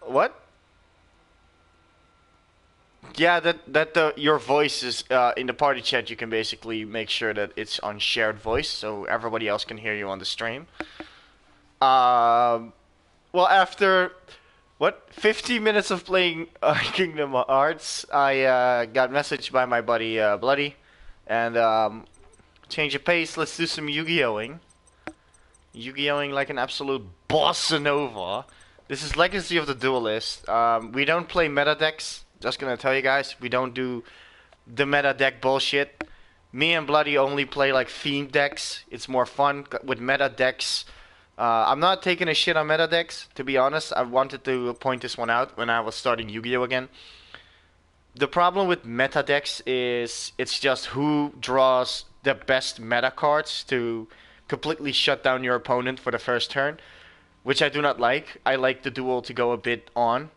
What? Yeah, your voice is in the party chat. You can basically make sure that it's on shared voice, so everybody else can hear you on the stream. Um, well, after what 15 minutes of playing Kingdom Hearts, I got messaged by my buddy Bloody, and change of pace. Let's do some Yu-Gi-Ohing. Yu-Gi-Ohing like an absolute bossa nova. This is Legacy of the Duelist. We don't play meta decks. Just gonna tell you guys, we don't do the meta deck bullshit. Me and Bloody only play like themed decks. It's more fun with meta decks. I'm not taking a shit on meta decks, to be honest. I wanted to point this one out when I was starting Yu-Gi-Oh again. The problem with meta decks is it's just who draws the best meta cards to completely shut down your opponent for the first turn, which I do not like. I like the duel to go a bit on.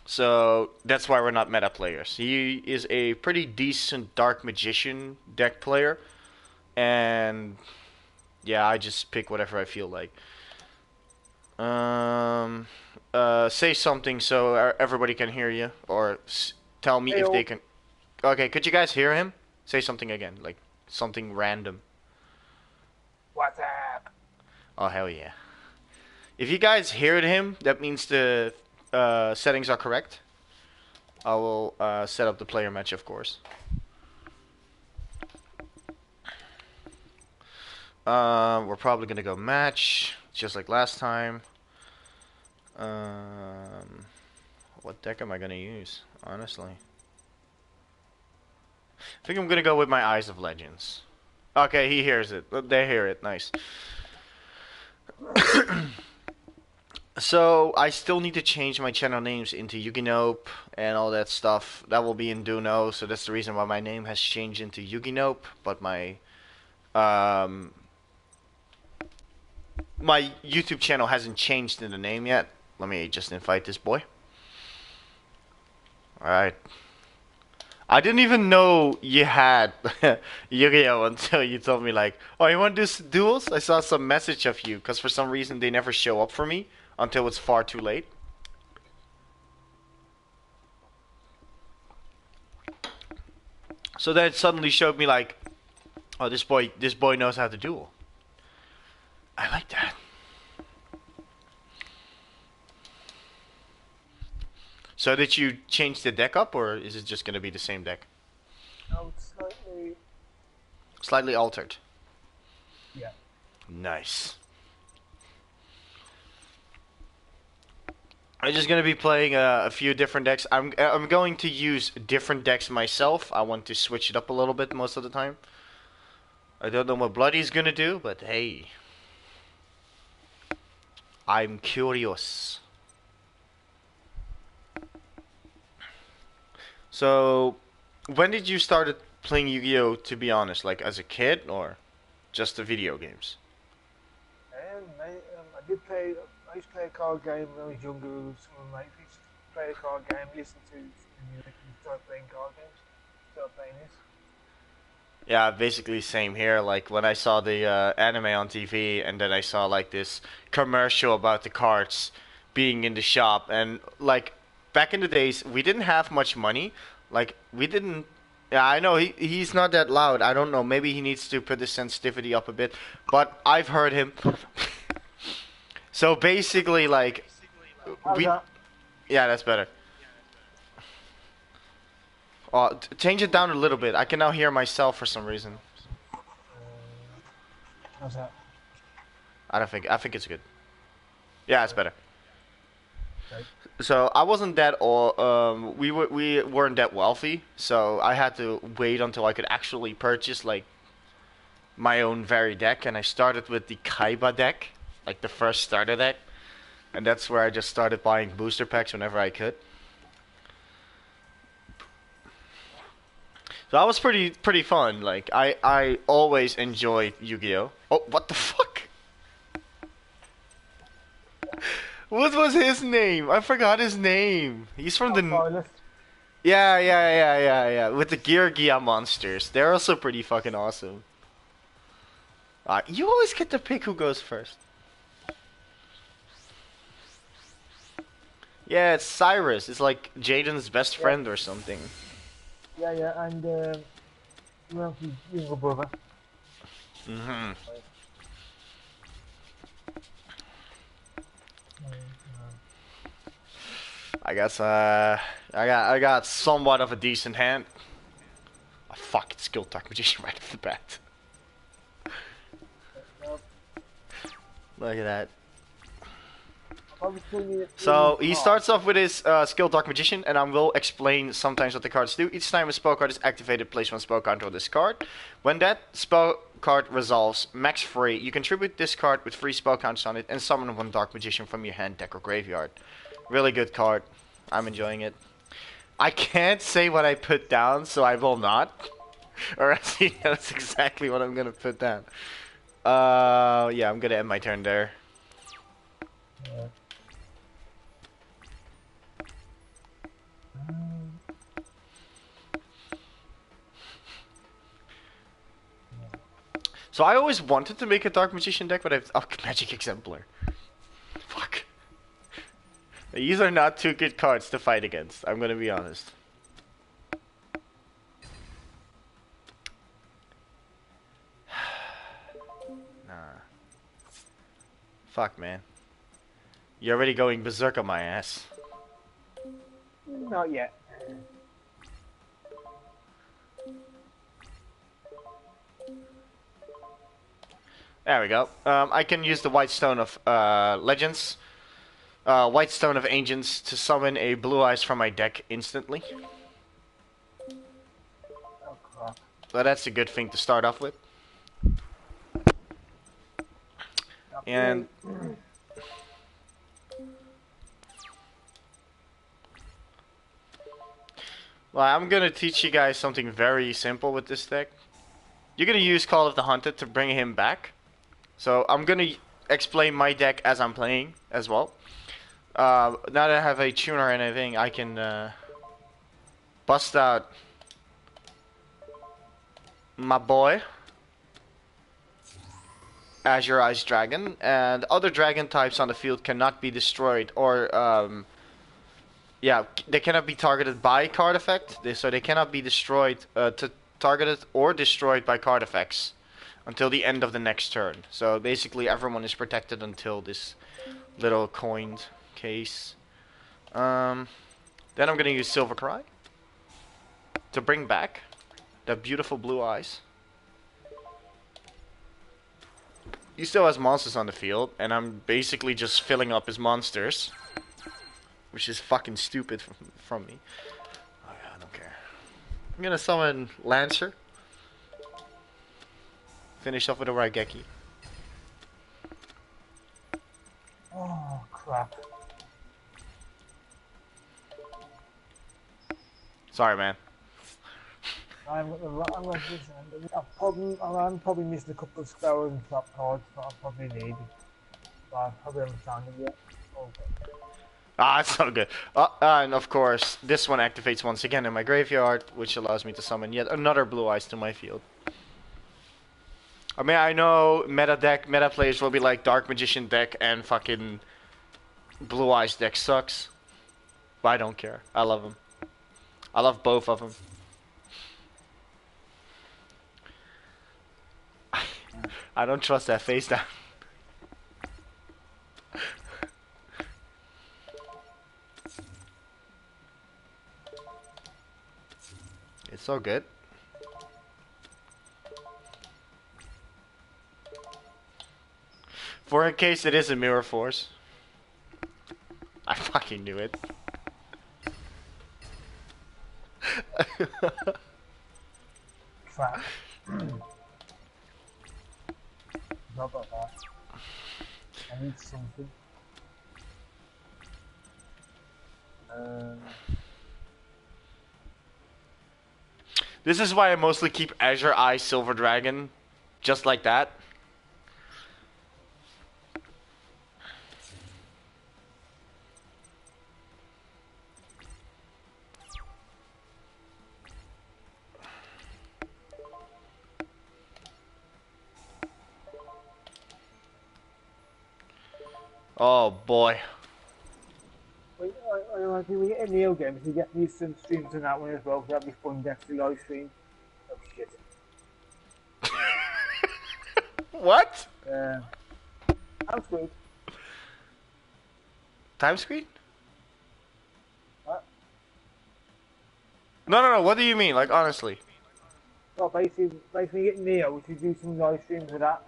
So that's why we're not meta players. He is a pretty decent Dark Magician deck player, and yeah, I just pick whatever I feel like. Um, say something so everybody can hear you, or tell me if they Heyo. can. Okay, could you guys hear him? Say something again, like something random. What's up? Oh hell yeah! If you guys heard him, that means the settings are correct. I will set up the player match, of course. We're probably gonna go match, just like last time. Um, what deck am I gonna use? Honestly, I think I'm gonna go with my Eyes of Legends. Okay, he hears it. They hear it. Nice. So I still need to change my channel names into Yuginope and all that stuff. That will be in Duno, so that's the reason why my name has changed into Yuginope. But um my YouTube channel hasn't changed in the name yet. Let me just invite this boy. All right. I didn't even know you had Yu-Gi-Oh until you told me like, oh, you want to do duels? I saw some message of you because for some reason they never show up for me until it's far too late. So then it suddenly showed me like, oh, this boy knows how to duel. I like that. So did you change the deck up, or is it just gonna be the same deck? No, it's slightly. Slightly altered. Yeah. Nice. I'm just gonna be playing a few different decks. I'm going to use different decks myself. I want to switch it up a little bit most of the time. I don't know what Bloody's gonna do, but hey, I'm curious. So, when did you start playing Yu-Gi-Oh? To be honest, like as a kid or just the video games? I did play. I used to play a card game when I was younger with some of my mates. We used to play a card game, listen to some music, and start playing card games. Start playing this. Yeah, basically same here. Like when I saw the anime on TV, and then I saw like this commercial about the cards being in the shop, and like back in the days, we didn't have much money. Like we didn't. Yeah, I know he's not that loud. I don't know. Maybe he needs to put the sensitivity up a bit. But I've heard him. So basically, like How's we. that? Yeah, that's better. Change it down a little bit. I can now hear myself for some reason. How's that? I don't think. I think it's good. Yeah, it's better. Okay. So I wasn't that all. We weren't that wealthy, so I had to wait until I could actually purchase like my own very deck, and I started with the Kaiba deck, like the first starter deck, and that's where I just started buying booster packs whenever I could. So that was pretty fun. Like I always enjoyed Yu-Gi-Oh. Oh, what the fuck? What was his name? I forgot his name. He's from Oh, the. Violet. Yeah. With the Gear Gia monsters. They're also pretty fucking awesome. You always get to pick who goes first. Yeah, it's Cyrus. It's like Jaden's best Yeah, friend or something. yeah, yeah, and who else is younger brother? Hmm. Like, um, I guess I got somewhat of a decent hand. Oh, fuck, it's Skill Dark Magician right off the bat. no, Look at that. I probably still need So he cards. starts off with his Skill Dark Magician, and I will explain sometimes what the cards do. Each time a spell card is activated, place one spell counter on this card. When that spell card resolves, max free, you contribute this card with free spell counters on it, and summon one Dark Magician from your hand, deck, or graveyard. Really good card. I'm enjoying it. I can't say what I put down, so I will not. Or else he knows exactly what I'm gonna put down. Yeah, I'm gonna end my turn there. Yeah. Um, So I always wanted to make a Dark Magician deck, but I've... Oh, Magic Exemplar. Fuck. These are not two good cards to fight against, I'm gonna be honest. Nah. Fuck, man. You're already going berserk on my ass. not yet. There we go. I can use the White Stone of Legends. White Stone of Ancients to summon a Blue Eyes from my deck instantly. Oh crap. So that's a good thing to start off with. And well, I'm gonna teach you guys something very simple with this deck. You're gonna use Call of the Hunted to bring him back. So I'm gonna explain my deck as I'm playing as well. Now that I have a tuner and anything, I can bust out my boy, Azure Ice Dragon, and other dragon types on the field cannot be destroyed or yeah, they cannot be targeted by card effect. So they cannot be destroyed targeted or destroyed by card effects until the end of the next turn. So basically everyone is protected until this little coined case. Then I'm gonna use Silver Cry to bring back the beautiful Blue Eyes. He still has monsters on the field, and I'm basically just filling up his monsters, which is fucking stupid from me. Oh, yeah, I don't care. I'm gonna summon Lancer. Finish off with a Raigeki. Oh crap. Sorry, man. I'm going to listen. I'm probably missing a couple of spells and trap cards that I probably need. But I probably haven't found it yet. Okay. Ah, it's so good. And of course, this one activates once again in my graveyard, which allows me to summon yet another Blue Eyes to my field. I mean, I know meta players will be like Dark Magician deck and fucking Blue Eyes deck sucks. But I don't care. I love them. I love both of them. I don't trust that face down. It's so good. For in case it is a Mirror Force. I fucking knew it. Crap. Not about that. I need something. This is why I mostly keep Azure Eye Silver Dragon. Just like that. Oh boy. I think we get a Neo game, if we get these some streams on that one as well, that'd be fun next to live stream. Oh shit. What? I'm screwed. Time screen? What? No. What do you mean? Like, honestly. Well, basically get Neo, we should do some live streams of that.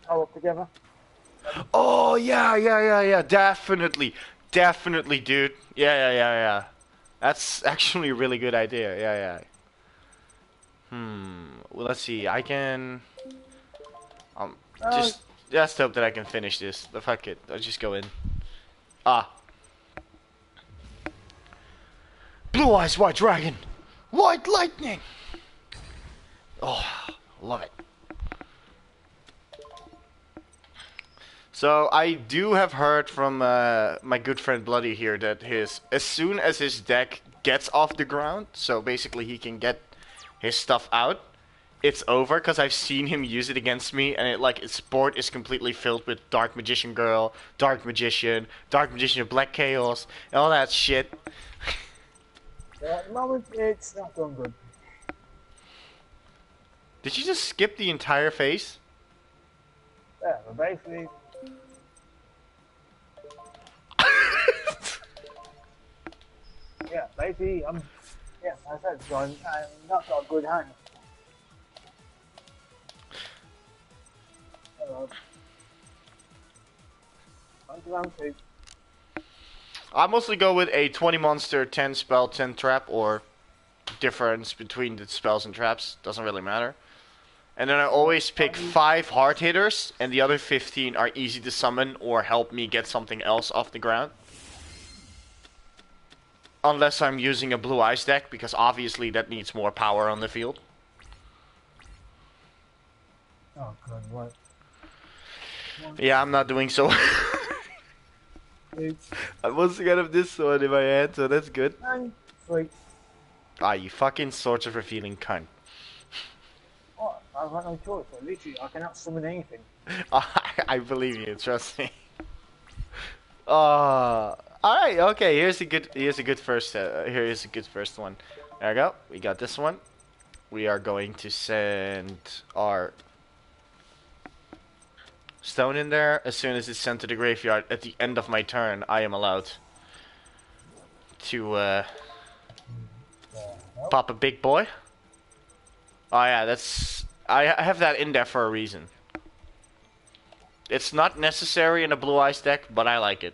All up together. Oh, yeah. Definitely, dude. Yeah. That's actually a really good idea. Yeah. Well, let's see. I can... just hope that I can finish this. The fuck it. I'll just go in. Ah. Blue Eyes White Dragon. White Lightning. Oh, love it. So I do have heard from my good friend Bloody here that as soon as his deck gets off the ground, so basically he can get his stuff out, it's over, because I've seen him use it against me, and its board is completely filled with Dark Magician Girl, Dark Magician of Black Chaos, and all that shit. At the moment, it's not going good. Did you just skip the entire phase? Yeah, but basically... yeah, basically, yeah, I said, so I'm not got a good hand. Hello. Round 2. I mostly go with a 20 monster, 10 spell, 10 trap, or difference between the spells and traps. Doesn't really matter. And then I always pick 5 hard hitters, and the other 15 are easy to summon or help me get something else off the ground. Unless I'm using a Blue Eyes deck, because obviously that needs more power on the field. Oh god, what? Yeah, I'm not doing so. I'm mostly out of this one in my hand, so that's good. And 3. Ah, you fucking Swords of Revealing cunt. What? I've got no choice. Literally, I cannot summon anything. I believe you, trust me. Alright, okay, here's a good first one. There we go. We got this one. We are going to send our stone in there. As soon as it's sent to the graveyard at the end of my turn, I am allowed to pop a big boy. Oh yeah, I have that in there for a reason. It's not necessary in a Blue Eyes deck, but I like it.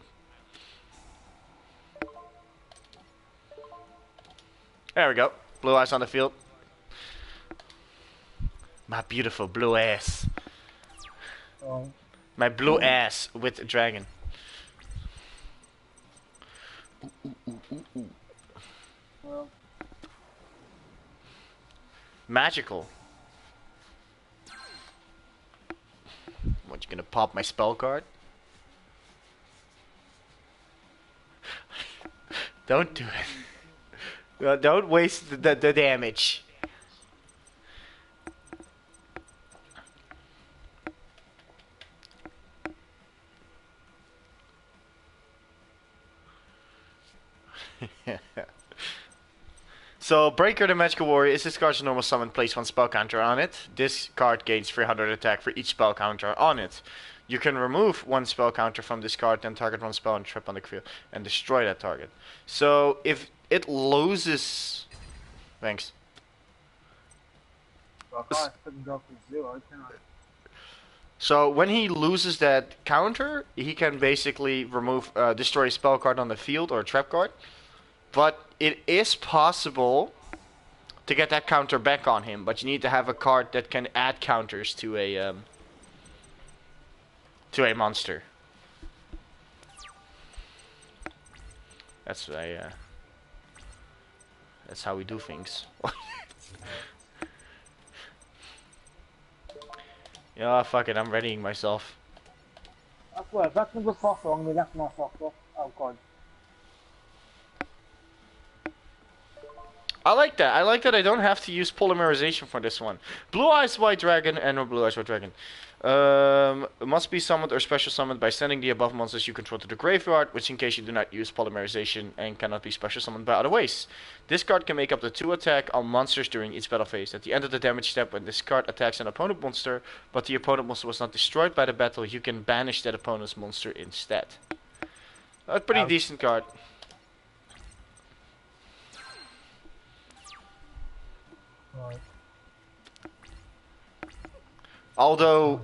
There we go. Blue Eyes on the field. My beautiful blue ass. My blue ass with a dragon. Well, Magical. What, you gonna pop my spell card? Don't do it. Well, don't waste the damage. So, Breaker the Magical Warrior is this card's normal summon. Place 1 spell counter on it. This card gains 300 attack for each spell counter on it. You can remove 1 spell counter from this card, then target 1 spell and trip on the field and destroy that target. So, if it loses... Thanks. well, I couldn't go for 0, can I? So, when he loses that counter, he can basically remove, destroy a spell card on the field or a trap card. But it is possible to get that counter back on him, but you need to have a card that can add counters to a monster. That's how we do things. Yeah, fuck it, I'm readying myself. That's why, that's number 4 wrong, we left my fox off. Oh god. I like that. I like that I don't have to use polymerization for this one. Blue Eyes White Dragon and no Blue Eyes White Dragon. Must be summoned or special summoned by sending the above monsters you control to the graveyard, which in case you do not use polymerization and cannot be special summoned by other ways. This card can make up to 2 attack on monsters during each battle phase. At the end of the damage step, when this card attacks an opponent monster, but the opponent monster was not destroyed by the battle, you can banish that opponent's monster instead. A pretty decent card. Right. Although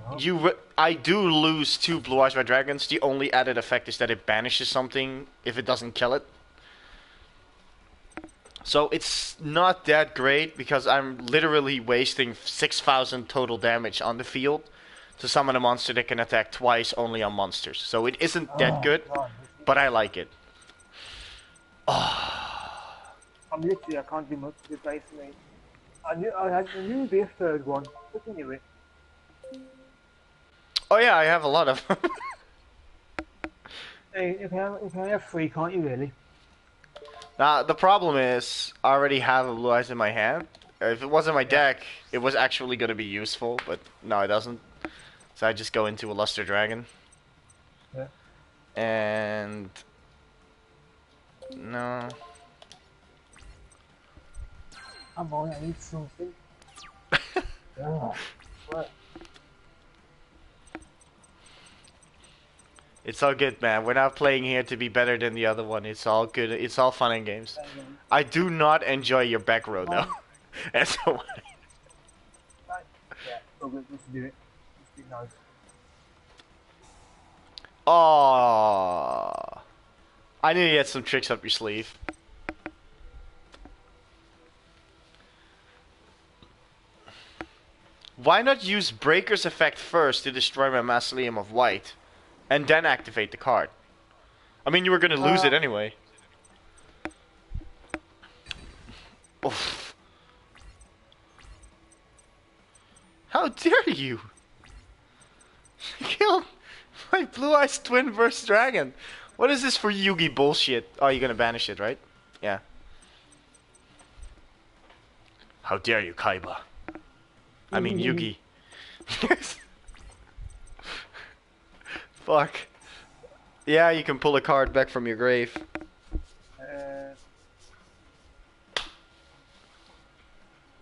I do lose 2 Blue Eyes Red Dragons, the only added effect is that it banishes something if it doesn't kill it. So it's not that great because I'm literally wasting 6,000 total damage on the field to summon a monster that can attack twice only on monsters. So it isn't that good, but I like it. I'm literally, I can't do much to replace me. I knew this third one, but anyway. Oh yeah, I have a lot of them. Hey, you can have 3, can't you really? Now, the problem is, I already have a Blue Eyes in my hand. If it was in my deck, it was actually going to be useful, but no, it doesn't. So I just go into a Luster Dragon. Yeah. And... no. Come on, I need something. Yeah. What? It's all good, man. We're not playing here to be better than the other one. It's all good. It's all fun and games. I do not enjoy your back row, though. That's the one. Yeah, so good. Let's do it. Let's be nice. Oh, I knew you had some tricks up your sleeve. Why not use Breaker's effect first to destroy my Mausoleum of White, and then activate the card? I mean, you were gonna lose it anyway. Oof. How dare you? Kill my Blue Eyes Twin Burst Dragon. What is this for Yugi bullshit? Oh, you're gonna banish it, right? Yeah. How dare you, Kaiba? I mean, Yugi. Fuck. Yeah, you can pull a card back from your grave.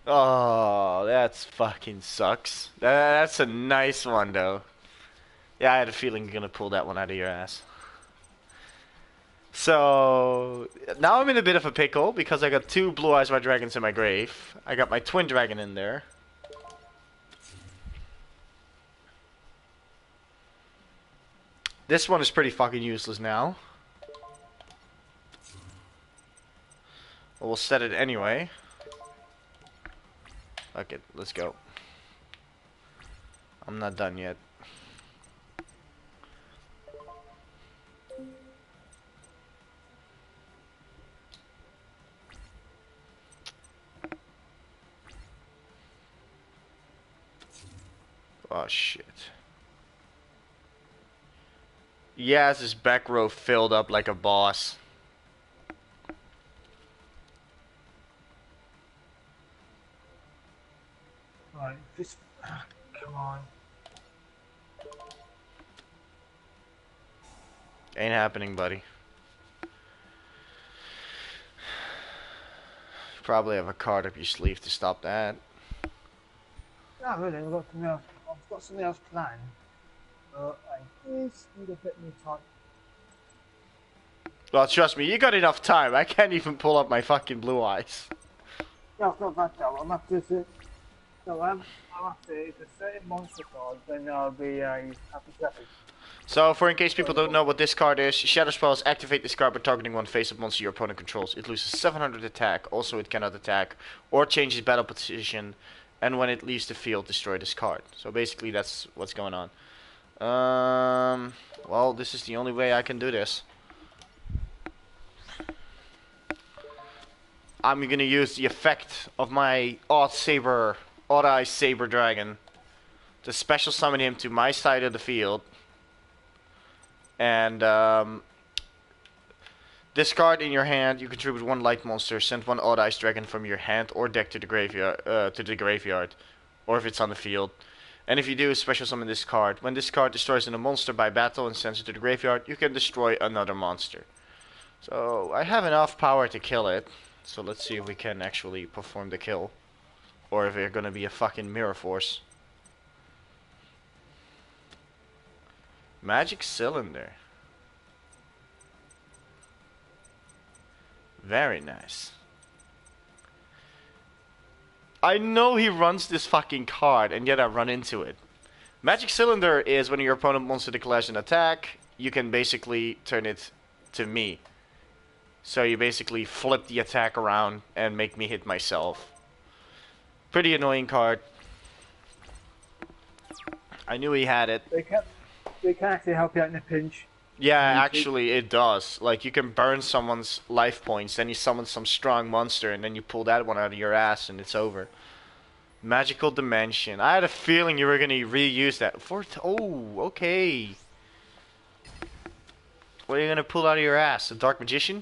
Oh, that's fucking sucks. That's a nice one, though. Yeah, I had a feeling you're gonna pull that one out of your ass. So, now I'm in a bit of a pickle because I got 2 Blue Eyes White Dragons in my grave. I got my Twin Dragon in there. This one is pretty fucking useless now. But we'll set it anyway. Fuck it, let's go. I'm not done yet. Oh shit. Yes, his back row filled up like a boss. Right, this. Come on. Ain't happening, buddy. You probably have a card up your sleeve to stop that. No, really, I've got something else. I've got something else planned. But I just need a bit more time. Well, trust me, you got enough time. I can't even pull up my fucking Blue Eyes. No, it's not that though. I'm after to. No, I'm after. It's a certain monster card, then I'll be happy happy. So, for in case people don't know what this card is, Shadow Spells activate this card by targeting one face-up monster your opponent controls. It loses 700 attack. Also, it cannot attack or change its battle position. And when it leaves the field, destroy this card. So basically, that's what's going on. Well, this is the only way I can do this. I'm gonna use the effect of my Odd Eye Saber Dragon to special summon him to my side of the field. And Discard in your hand. You contribute 1 light monster. Send 1 odd ice dragon from your hand or deck to the graveyard, or if it's on the field. And if you do, special summon this card. When this card destroys a monster by battle and sends it to the graveyard, you can destroy another monster. So I have enough power to kill it. So let's see if we can actually perform the kill, or if we're gonna be a fucking mirror force. Magic cylinder. Very nice. I know he runs this fucking card, and yet I run into it. Magic Cylinder is when your opponent monster declares an attack, you can basically turn it to me. So you basically flip the attack around and make me hit myself. Pretty annoying card. I knew he had it. They can actually help you out in a pinch. Yeah, actually it does. Like, you can burn someone's life points, then you summon some strong monster, and then you pull that one out of your ass, and it's over. Magical Dimension. I had a feeling you were gonna reuse that. Oh, okay. What are you gonna pull out of your ass? A Dark Magician?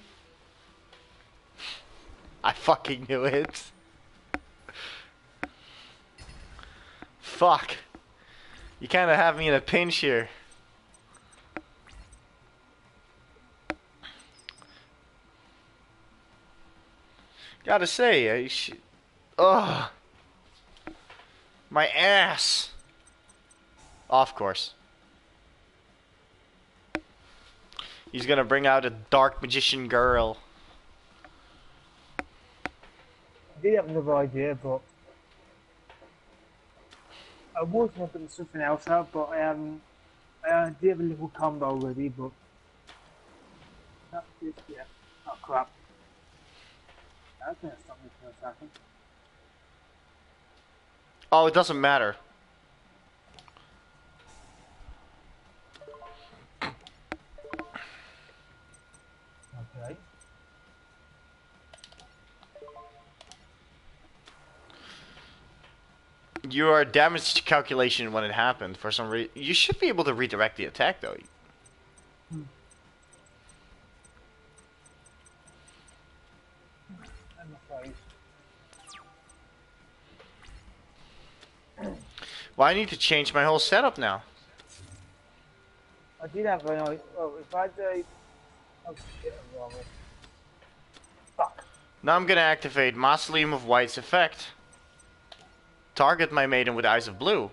I fucking knew it. Fuck. You kinda have me in a pinch here. Gotta say, ugh. My ass. Off course. He's gonna bring out a Dark Magician girl. I did have another idea, but I was going to put something else out, but I did have a little combo already, but that's just, yeah, not crap. That's going to stop me from attacking. Oh, it doesn't matter. Okay. Your damage calculation when it happened, for some reason, you should be able to redirect the attack though. I'm afraid. Well, I need to change my whole setup now. I did have an idea. Oh, if I do. Oh shit, I'm wrong. Fuck. Now I'm gonna activate Mausoleum of White's effect. Target my maiden with Eyes of Blue.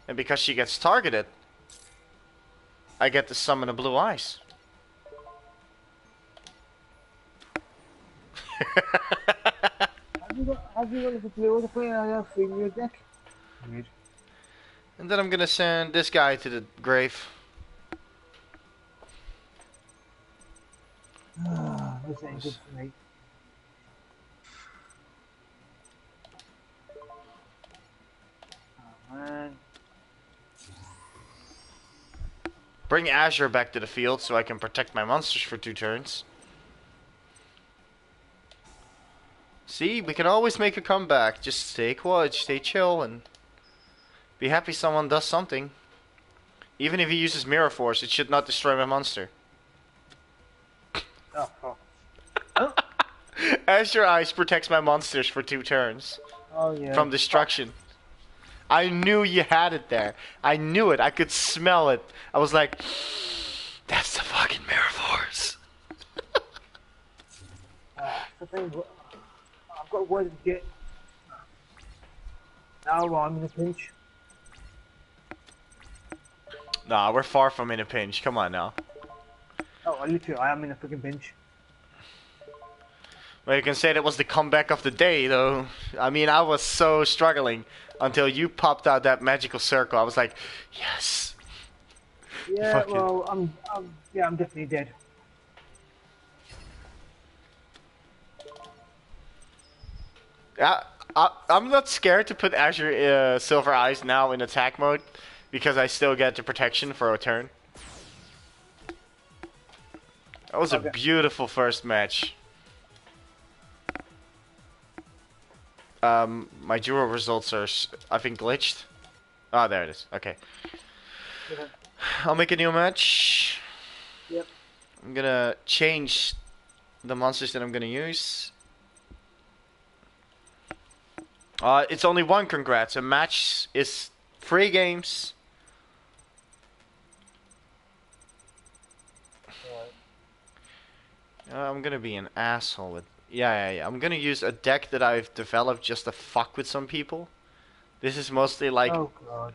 And because she gets targeted, I get to summon a blue eyes. Have you got a blue to put in your deck? Weird. And then I'm gonna send this guy to the grave. This ain't good for me. Oh man. Bring Azure back to the field so I can protect my monsters for 2 turns. See, we can always make a comeback. Just stay quiet, stay chill, and be happy someone does something. Even if he uses Mirror Force, it should not destroy my monster. Oh, fuck. Azure Ice protects my monsters for 2 turns. Oh, yeah. From destruction. I knew you had it there. I knew it. I could smell it. I was like, that's the fucking Mirror Force. The thing, I've got one to get. Now I'm in a pinch. Nah, we're far from in a pinch. Come on now. Oh, I am in a freaking pinch. Well, you can say that was the comeback of the day, though. I mean, I was so struggling until you popped out that magical circle. I was like, yes. Yeah, Fuck well, I'm definitely dead. I'm not scared to put Azure Silver Eyes now in attack mode because I still get the protection for a turn. That was a beautiful first match. My duel results are, I think, glitched. Ah, there it is. Okay. I'll make a new match. Yep. I'm gonna change the monsters that I'm gonna use. It's only one congrats. A match is 3 games. I'm gonna be an asshole with... Yeah. I'm gonna use a deck that I've developed just to fuck with some people. This is mostly like... Oh god.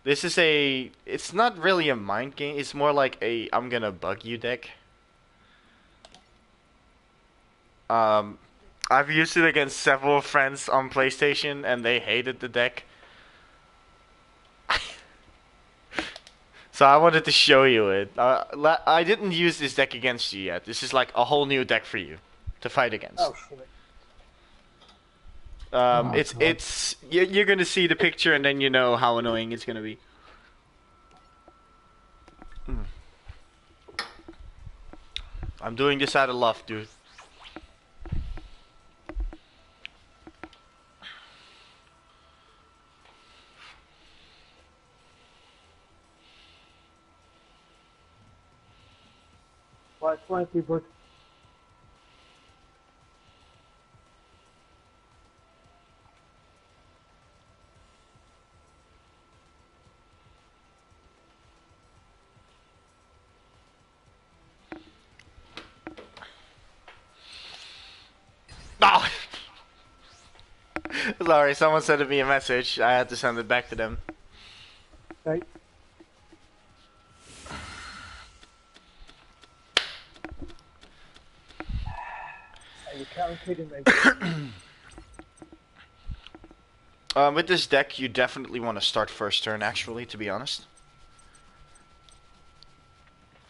This is a... It's not really a mind game. It's more like a I'm gonna bug you deck. I've used it against several friends on PlayStation and they hated the deck. So I wanted to show you it. I didn't use this deck against you yet. This is like a whole new deck for you to fight against. Oh shit. Oh, it's you're gonna see the picture and then you know how annoying it's gonna be. I'm doing this out of love, dude. Why 20 people? Oh! Sorry, someone sent me a message. I had to send it back to them. Right. You can't kidding me. With this deck, you definitely want to start first turn, actually, to be honest.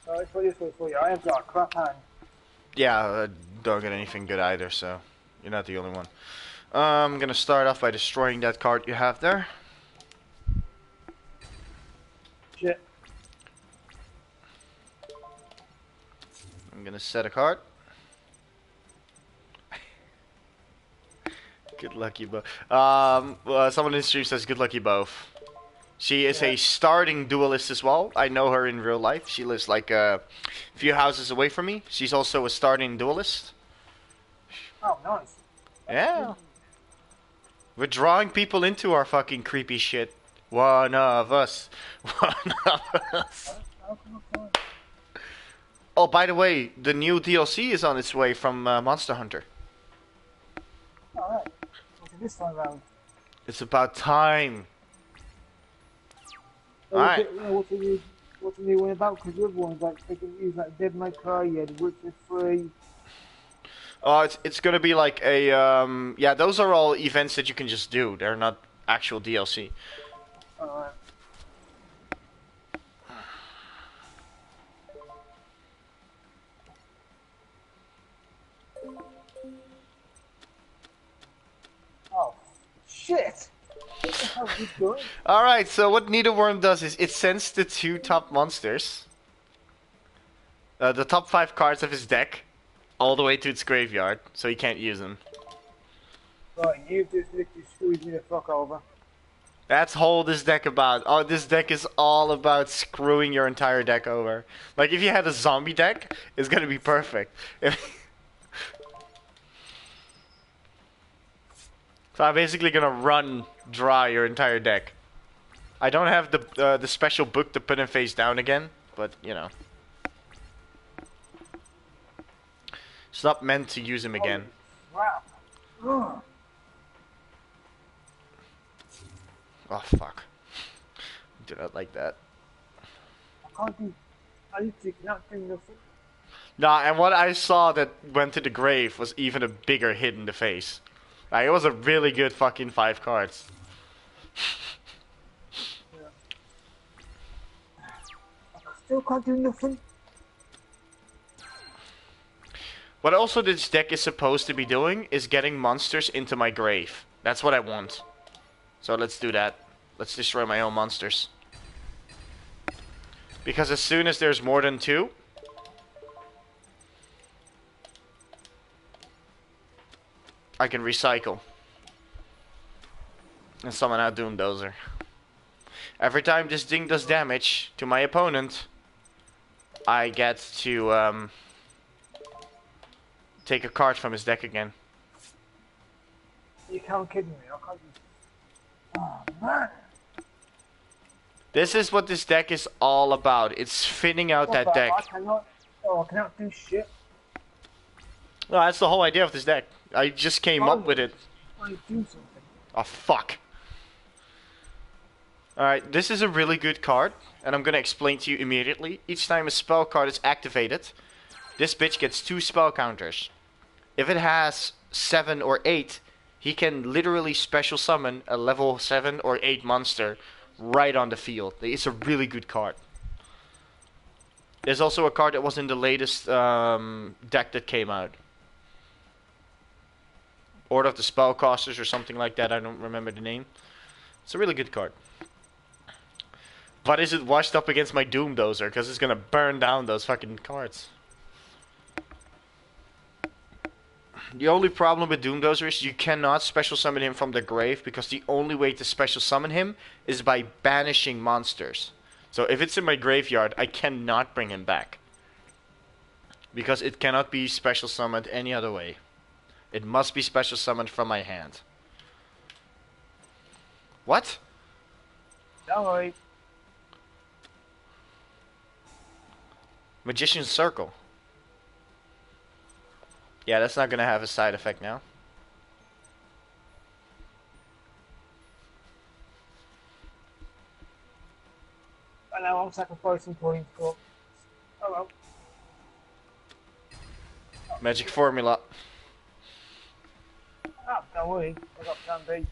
Let's put this way for you. I have got a crap hand. Yeah, don't get anything good either, so you're not the only one. I'm gonna start off by destroying that card you have there. Shit. I'm gonna set a card. Good luck you both. Someone in the stream says good luck you both. She is a starting duelist as well. I know her in real life. She lives like a few houses away from me. She's also a starting duelist. Oh, nice. Yeah. We're drawing people into our fucking creepy shit. One of us. One of us. Oh, by the way, the new DLC is on its way from Monster Hunter. Alright. What's this time round? It's about time. Alright. What's the new one about? Because the other one's like, they can use like Dead My Car, yeah, The Witcher 3. It's gonna be like a, yeah, those are all events that you can just do. They're not actual DLC. Alright. Oh, shit! What the hell is this doing? Alright, so what Needleworm does is it sends the 2 top monsters, the top 5 cards of his deck, all the way to its graveyard, so he can't use them. Right, you've just literally screwed me the fuck over. That's all this deck about. Oh, this deck is all about screwing your entire deck over. Like, if you had a zombie deck, it's gonna be perfect. So I'm basically gonna run dry your entire deck. I don't have the special book to put him face down again, but, you know. It's not meant to use him again. Crap. Ugh. Oh, fuck. Do not like that. I can't do... I literally cannot do nothing. Nah, and what I saw that went to the grave was even a bigger hit in the face. Like, it was a really good fucking 5 cards. Yeah. I still can't do nothing. What also this deck is supposed to be doing is getting monsters into my grave. That's what I want. So let's do that. Let's destroy my own monsters. Because as soon as there's more than 2... I can recycle. And summon out Doomdozer. Every time this thing does damage to my opponent, I get to take a card from his deck again. You can't kid me. I can't. Oh man. This is what this deck is all about. It's thinning out What that the- deck. I cannot. Oh, I cannot do shit. No, that's the whole idea of this deck. I just came up with it. I do something. Oh, fuck. Alright, this is a really good card, and I'm gonna explain to you immediately. Each time a spell card is activated, this bitch gets 2 spell counters. If it has 7 or 8, he can literally special summon a level 7 or 8 monster right on the field. It's a really good card. There's also a card that was in the latest deck that came out. Order of the Spellcasters or something like that, I don't remember the name. It's a really good card. But is it washed up against my Doom Dozer? Because it's gonna burn down those fucking cards. The only problem with Doom Dozer is you cannot special summon him from the grave, because the only way to special summon him is by banishing monsters. So if it's in my graveyard, I cannot bring him back. Because it cannot be special summoned any other way. It must be special summoned from my hand. What? Don't worry. Magician's Circle. Yeah, that's not gonna have a side effect now. I know I'm sacrificing points, but oh well. Magic Formula. Ah, don't worry. I got plan B.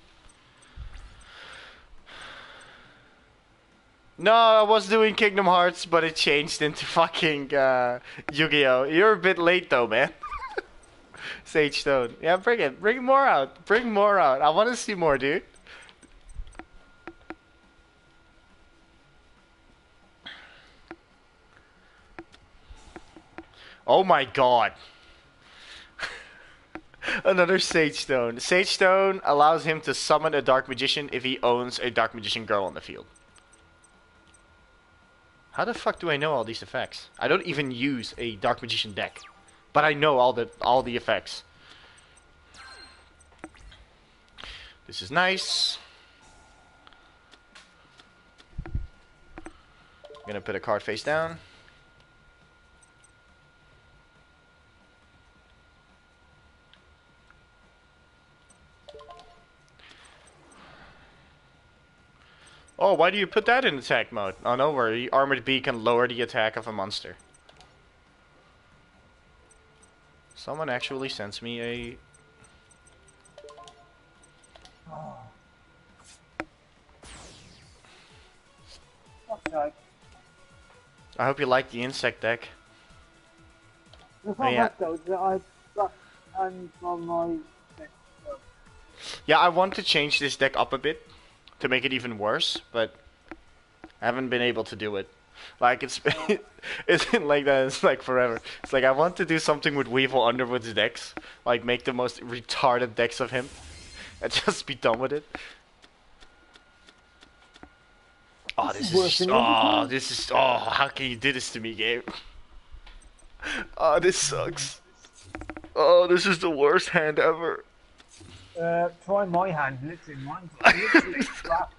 No, I was doing Kingdom Hearts, but it changed into fucking Yu-Gi-Oh! You're a bit late though, man. Sage Stone. Yeah, bring it. Bring more out. Bring more out. I want to see more, dude. Oh my god. Another Sage Stone. Sage Stone allows him to summon a Dark Magician if he owns a Dark Magician girl on the field. How the fuck do I know all these effects? I don't even use a Dark Magician deck, but I know all the effects. This is nice. I'm gonna put a card face down. Oh, why do you put that in attack mode? Oh no, where Armored Bee can lower the attack of a monster. Someone actually sends me a... Oh. Okay. I hope you like the insect deck. The fact yeah. though that I got hands on my next so. Yeah, I want to change this deck up a bit to make it even worse, but I haven't been able to do it. Like, it's been like that, it's like forever. It's like, I want to do something with Weevil Underwood's decks. Like, make the most retarded decks of him. And just be done with it. Oh, this is, oh, how can you do this to me, game? Oh, this sucks. Oh, this is the worst hand ever. Try my hand, literally mine's literally crap.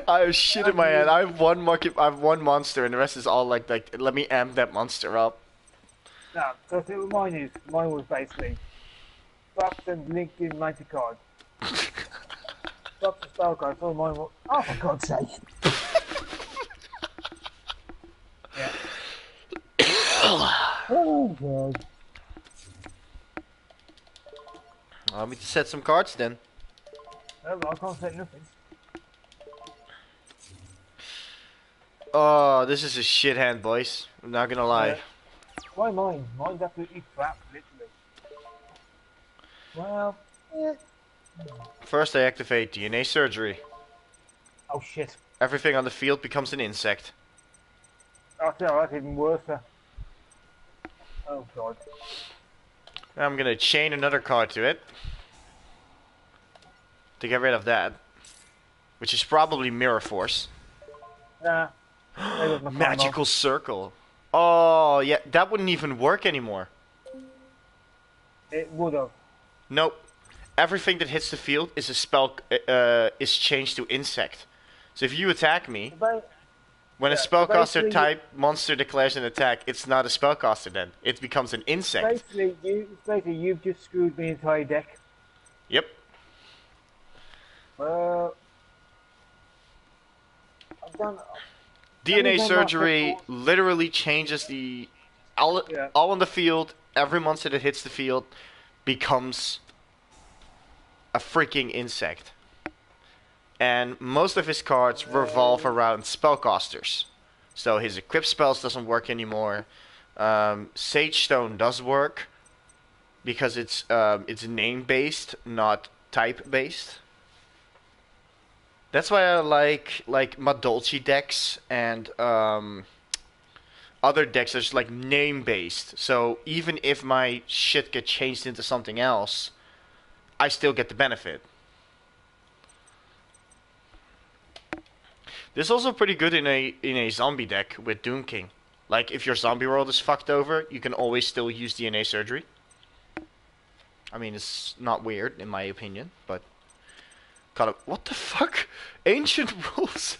I have shit in my hand. I have one monster, and the rest is all like let me amp that monster up. No, so mine was basically Buffed and linked in magic card. Buffed the spell card, so mine was, oh for God's sake. Yeah. Oh God. Let me set some cards then. No, I can't say nothing. Oh, this is a shit hand, boys. I'm not gonna lie. Why mine? Mine's absolutely crap, literally. Well, yeah. First I activate DNA Surgery. Oh shit. Everything on the field becomes an insect. Oh, that's even worse. Oh God. I'm gonna chain another card to it. To get rid of that. Which is probably Mirror Force. Nah. Magical Circle. Oh, yeah, that wouldn't even work anymore. It would have. Nope. Everything that hits the field is a spell is changed to insect. So if you attack me, But, when a yeah, so spellcaster basically, type monster declares an attack, it's not a spellcaster then. It becomes an insect. you've just screwed me entire deck. Yep. Well, I've done. Let me DNA run my first surgery course. literally changes the Yeah. all on the field. Every monster that hits the field becomes a freaking insect. And most of his cards revolve around spellcasters. So his equip spells doesn't work anymore. Sage Stone does work because it's name based, not type based. That's why I like Madolchi decks and other decks are just like name based. So even if my shit gets changed into something else, I still get the benefit. This is also pretty good in a zombie deck with Doom King. Like if your zombie world is fucked over, you can always still use DNA surgery. I mean, it's not weird in my opinion, but kind of what the fuck? Ancient rules.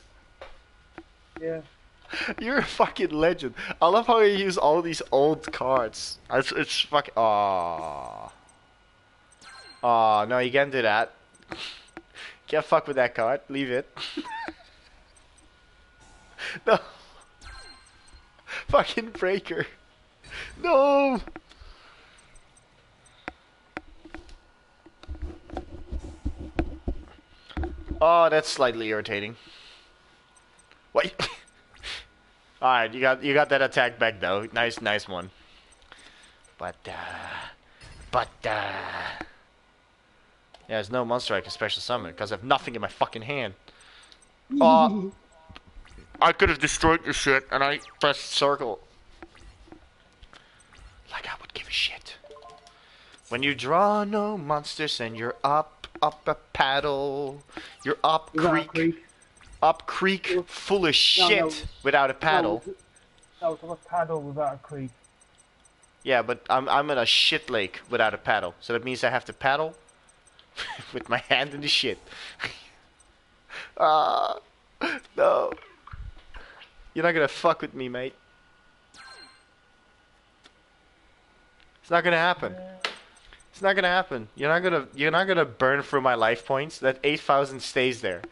Yeah. You're a fucking legend. I love how you use all these old cards. It's fucking. Aww. Aw, no, you can't do that. Can't fuck with that card. Leave it. No. Fucking breaker. No. Oh, that's slightly irritating. What? All right, you got that attack back though. Nice one. But there's no monster I can special summon because I have nothing in my fucking hand. Oh, I could have destroyed this shit and I pressed circle. Like I would give a shit. When you draw no monsters and you're up a paddle, you're up creek, up creek, full of shit without a paddle. That was a paddle without a creek. Yeah, but I'm in a shit lake without a paddle, so that means I have to paddle with my hand in the shit. Ah, no. You're not gonna fuck with me, mate. It's not gonna happen. It's not gonna happen. You're not gonna burn through my life points. That 8,000 stays there.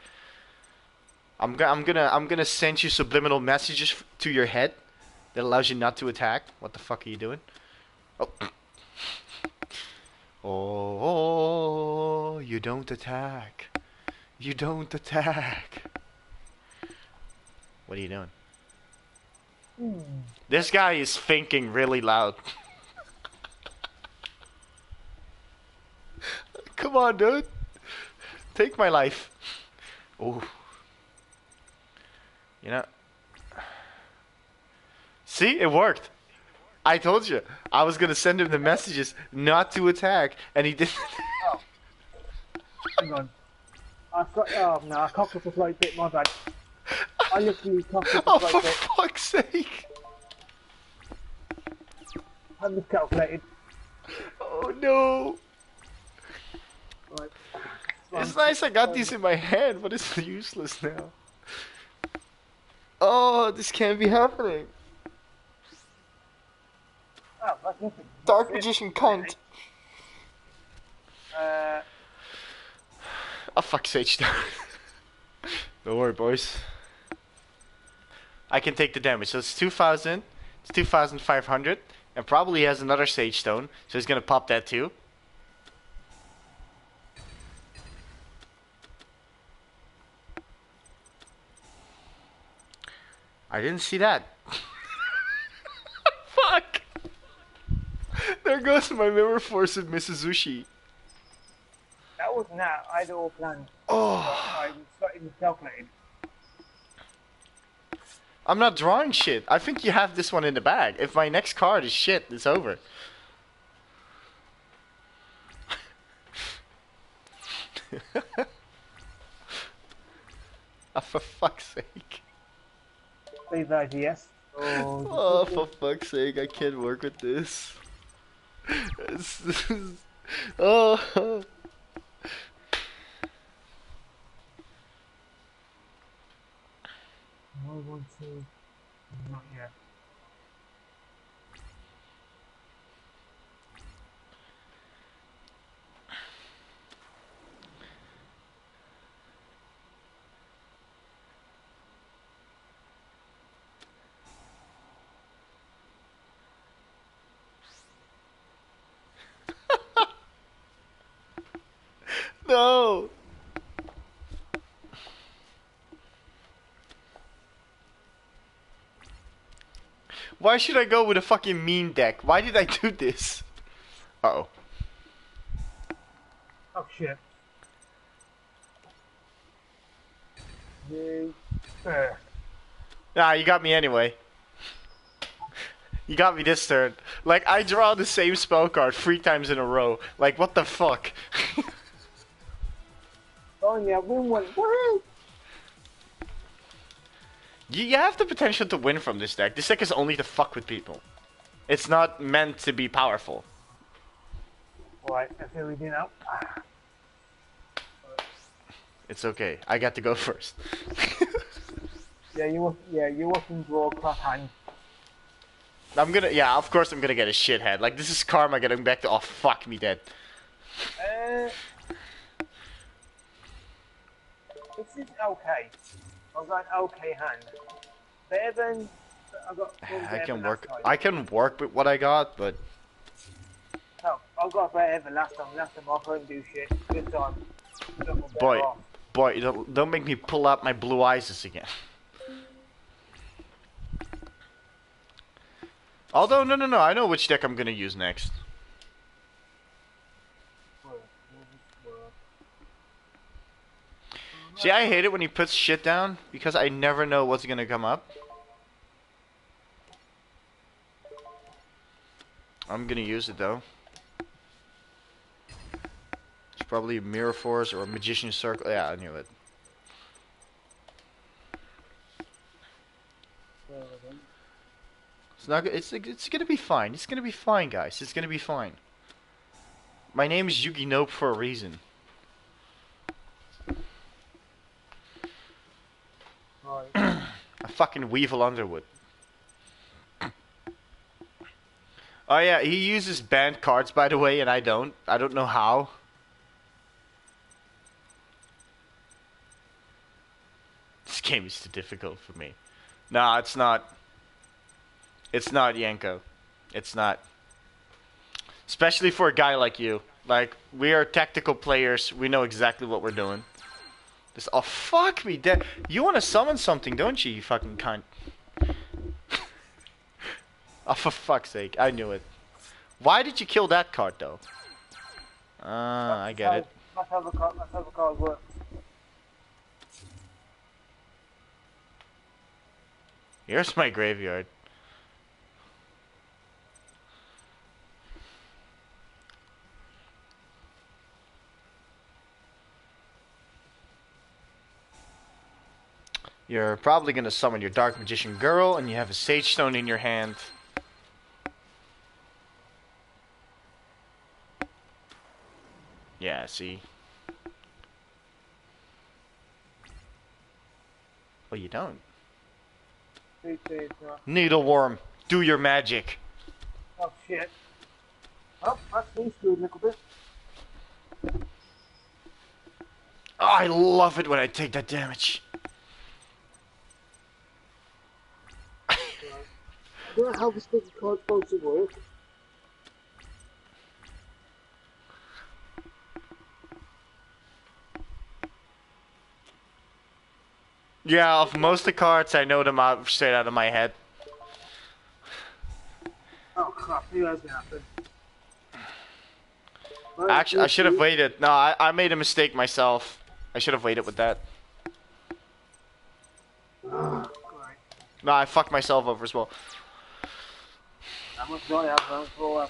I'm gonna send you subliminal messages to your head that allows you not to attack. What the fuck are you doing? Oh. Oh, you don't attack. You don't attack. What are you doing? This guy is thinking really loud. Come on, dude. Take my life. Oh. You know. See, it worked. I told you. I was gonna send him the messages not to attack, and he didn't. Oh. Hang on. Oh no, I cocked up a slight bit, my bad. I literally cocked up Oh, a for slight bit. fuck's sake. I miscalculated. Oh, no. Right. It's nice I got these in my hand, but it's useless now. Oh, this can't be happening. Oh, that's nothing. Dark Magician cunt. Oh, fuck Sage Stone. Don't worry, boys. I can take the damage. So it's 2,000. It's 2,500. And probably has another Sage Stone. So he's going to pop that too. I didn't see that. Fuck! There goes my memory force of Misuzushi. That wasn't that. I had it all planned. Oh. I was slightly miscalculated. I'm not drawing shit. I think you have this one in the bag. If my next card is shit, it's over. Oh, for fuck's sake. Leave that yes. Oh, just Oh, look for fuck's sake, I can't work with this. Oh. I want to. Not yet. No! Why should I go with a fucking meme deck? Why did I do this? Uh-oh. Oh shit. Yay. Fair. Nah, you got me anyway. You got me this turn. Like, I draw the same spell card 3 times in a row. Like, what the fuck? Oh yeah, win one. Woo! You have the potential to win from this deck. This deck is only to fuck with people. It's not meant to be powerful. Alright, I feel we do now. It's okay. I got to go first. Yeah, you can draw crap hand. Yeah, of course I'm gonna get a shithead. Like, this is karma getting back to, oh, fuck me dead. This is okay. I've got an okay hand. Better than I got. I can work with what I got, but No, I've got better than last time. Last time I couldn't do shit. This time, boy, don't make me pull out my blue eyes again. Although, no, I know which deck I'm gonna use next. See, I hate it when he puts shit down, because I never know what's gonna come up. I'm gonna use it, though. It's probably a Mirror Force or a Magician's Circle. Yeah, I knew it. It's not. It's gonna be fine. It's gonna be fine, guys. It's gonna be fine. My name is Yugi Nope for a reason. A fucking Weevil Underwood. Oh yeah, he uses banned cards, by the way, and I don't. I don't know how. This game is too difficult for me. Nah, it's not. It's not, Yanko. It's not. Especially for a guy like you. Like, we are tactical players. We know exactly what we're doing. This. Oh, fuck me. You want to summon something, don't you, you fucking cunt? Oh, for fuck's sake. I knew it. Why did you kill that card, though? I get it. That's how the card works. Here's my graveyard. You're probably going to summon your Dark Magician Girl, and you have a Sage Stone in your hand. Yeah, see? Oh, you don't? Needleworm, do your magic. Oh shit. Oh, that's me screwed a little bit. Oh, I love it when I take that damage. I don't know how the sticky card's supposed to work. Yeah, of most of the cards, I know them out straight out of my head. Oh crap, knew that was gonna happen. Actually, I should have waited. No, I made a mistake myself. I should have waited with that. Right. No, I fucked myself over as well. I'm not sorry, I'm going for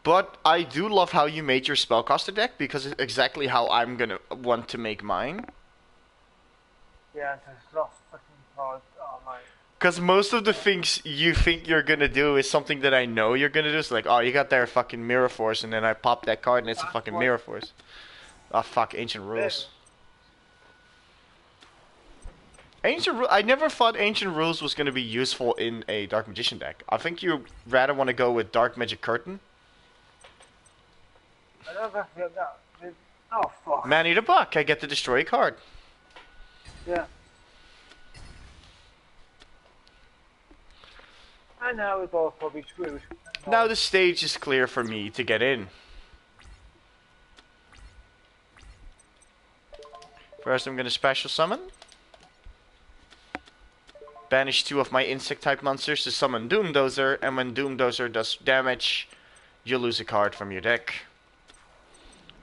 But I do love how you made your spellcaster deck, because it's exactly how I'm gonna want to make mine. Yeah, just lost fucking cards. Oh my. Because most of the things you think you're gonna do is something that I know you're gonna do. It's like, oh, you got their fucking mirror force, and then I pop that card, and it's a That's fucking what. mirror force. Oh fuck, ancient rules. I never thought ancient rules was gonna be useful in a dark magician deck. I think you rather want to go with dark magic curtain. I don't have to get that. Oh fuck. Man eat a buck. I get to destroy a card. Yeah. And now it's all probably screwed. Now the stage is clear for me to get in. First I'm gonna special summon. Banish 2 of my insect type monsters to summon Doomdozer, and when Doomdozer does damage, you lose a card from your deck.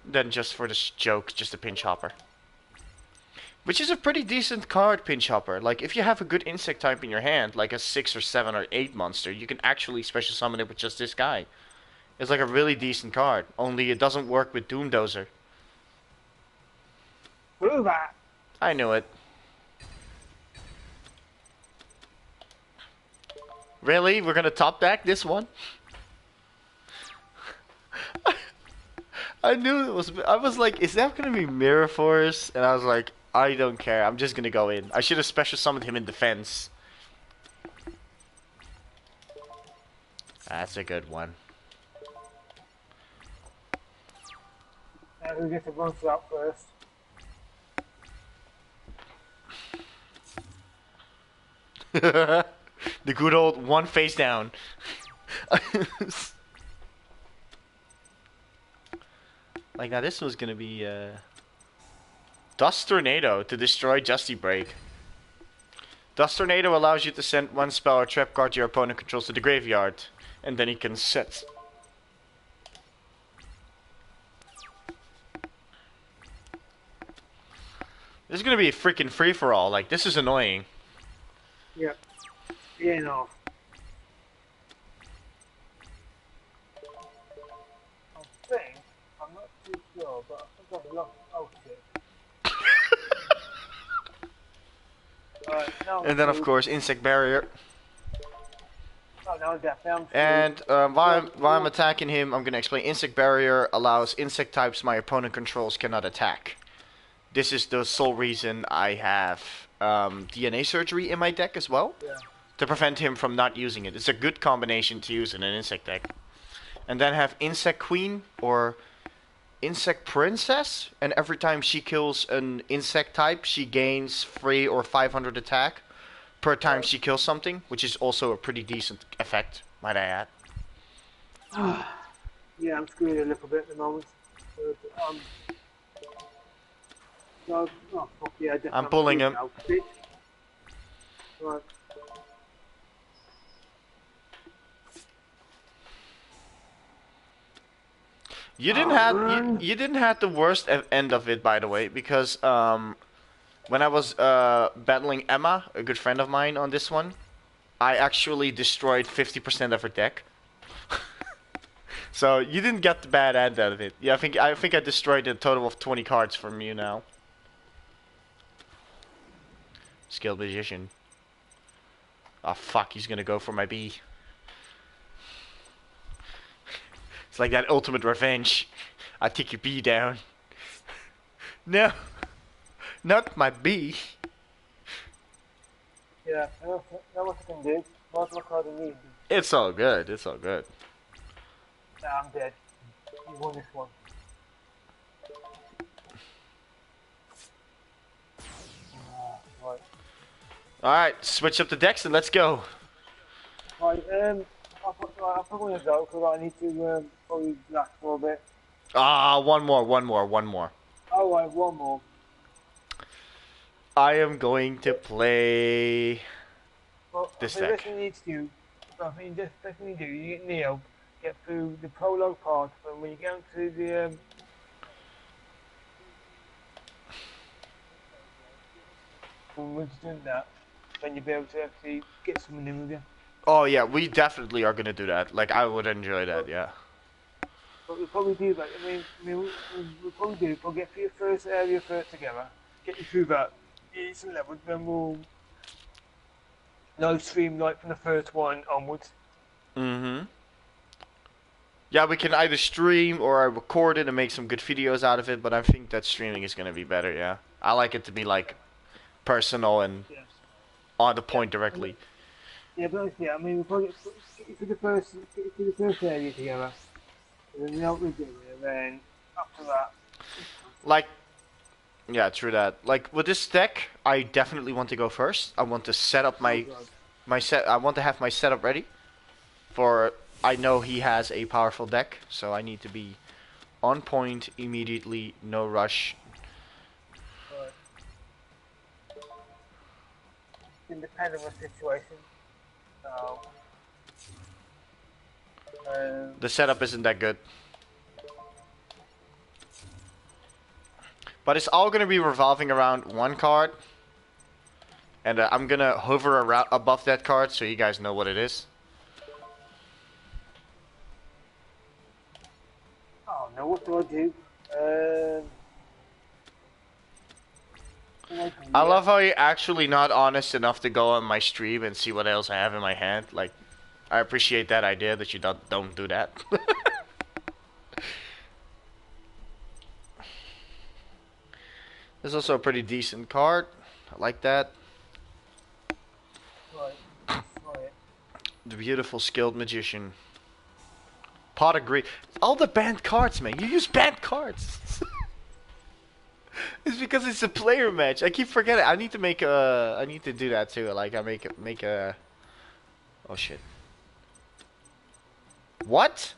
Then just for this joke, just a pinch hopper. Which is a pretty decent card, pinch hopper. Like if you have a good insect type in your hand, like a 6 or 7 or 8 monster, you can actually special summon it with just this guy. It's like a really decent card, only it doesn't work with Doomdozer. Prove that. I knew it. Really? We're gonna top deck this one? I knew it was. I was like, is that gonna be Mirror Force? And I was like, I don't care. I'm just gonna go in. I should have special summoned him in defense. That's a good one. Now who gets the monster out first? The good old one face down. Like now, this was gonna be Dust Tornado to destroy Justy Break. Dust Tornado allows you to send one spell or trap card your opponent controls to the graveyard, and then he can set. This is gonna be a freaking free for all. Like this is annoying. Yep. Yeah, no. I think, I'm not too sure, but I think I've lost outfit. Alright, now And then of course Insect Barrier. Oh, now definitely And while I'm attacking him, I'm gonna explain. Insect Barrier allows insect types my opponent controls cannot attack. This is the sole reason I have DNA Surgery in my deck as well. Yeah. To prevent him from not using it. It's a good combination to use in an insect deck. And then have Insect Queen or Insect Princess, and every time she kills an insect type, she gains 3 or 500 attack per time she kills something, which is also a pretty decent effect, might I add. Yeah, I'm screwed a little bit at the moment. So, oh, fuck yeah, I'm pulling him. Outfit. Right. You didn't you didn't have the worst end of it, by the way, because when I was battling Emma, a good friend of mine, on this one, I actually destroyed 50% of her deck. So you didn't get the bad end out of it. Yeah, I think I destroyed a total of 20 cards from you now. Skilled Magician. Oh fuck, he's gonna go for my B. It's like that ultimate revenge. I take your B down. No, not my B. Yeah, that what I can do. What's my card I need? It's all good. It's all good. Nah, I'm dead. You won this one. Right. Alright, switch up the decks and let's go. Right, I'll probably go because I need to probably relax for a bit. Ah, one more. Oh, right, one more. I am going to play Well, this I think deck. this needs to. I think this definitely do. You get Neo, get through the prologue part, and when you go to the when you're doing that, then you'll be able to actually get someone in with you. Oh yeah, we definitely are gonna do that. Like I would enjoy that. Yeah. But we'll probably do that. I mean we'll probably do. We'll get through your first area first together. Get you through that. it's leveled, then we'll live stream like from the first one onwards. Mm-hmm. Yeah, we can either stream or I record it and make some good videos out of it, but I think that streaming is gonna be better, yeah. I like it to be like personal and Yeah. on the Yeah. point directly. Yeah, but yeah, I mean, we'll probably get to the first area together, and then you know what we're doing, and then after that, Like, yeah, true that. Like with this deck, I definitely want to go first. I want to set up oh my god, my set. I want to have my setup ready for. I know he has a powerful deck, so I need to be on point immediately. No rush. right. Independent of the situation. So, The setup isn't that good. But it's all going to be revolving around one card. And I'm going to hover around above that card so you guys know what it is. oh no, what do I do? I love how you're actually not honest enough to go on my stream and see what else I have in my hand. Like, I appreciate that idea that you don't do that. This is also a pretty decent card. I like that. Right. Right. The beautiful skilled magician. Pot of greed. All the banned cards, man. You use banned cards. It's because it's a player match. I keep forgetting. I need to make a. I need to do that too. Like I make a. Oh shit. What?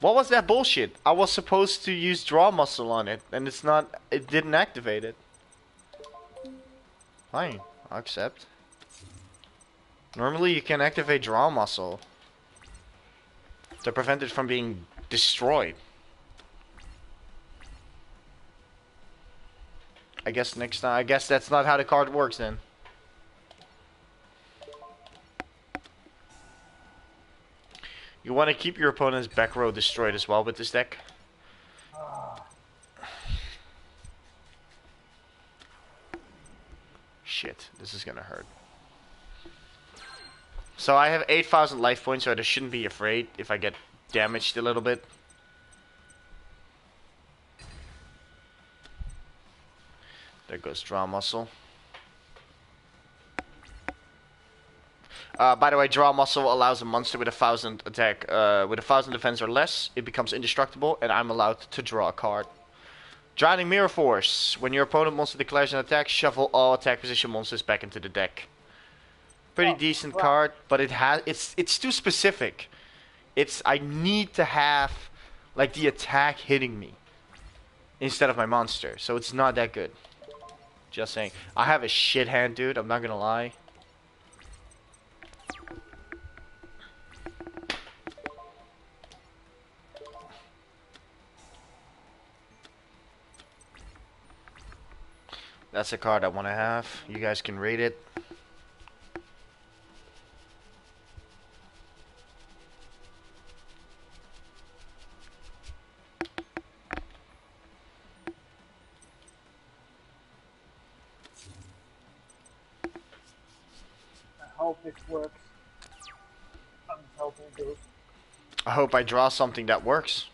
What was that bullshit? I was supposed to use draw muscle on it, and it's not. It didn't activate it. Fine, I'll accept. Normally, you can activate draw muscle to prevent it from being destroyed. I guess next time. I guess that's not how the card works then. You want to keep your opponent's back row destroyed as well with this deck. Shit, this is gonna hurt. So I have 8,000 life points, so I shouldn't be afraid if I get damaged a little bit. There goes draw muscle. By the way, draw muscle allows a monster with 1,000 attack, with 1,000 defense or less. It becomes indestructible, and I'm allowed to draw a card. Drowning Mirror Force. When your opponent monster declares an attack, shuffle all attack position monsters back into the deck. Pretty decent card, but it's too specific. I need to have like the attack hitting me instead of my monster, so it's not that good. Just saying. I have a shit hand, dude. I'm not gonna lie. That's a card I want to have. You guys can rate it. I hope this works. I'm hoping it does. I hope I draw something that works.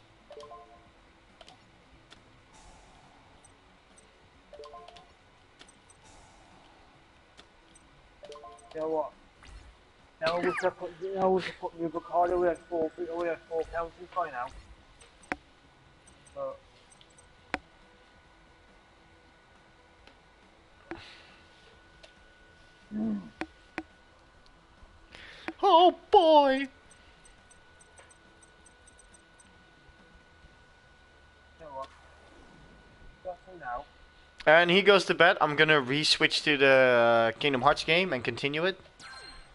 You know what? Now we should put, the other card. We had four penalties by now. But Oh boy! you know what? That's for now. And he goes to bed. I'm gonna re-switch to the Kingdom Hearts game and continue it.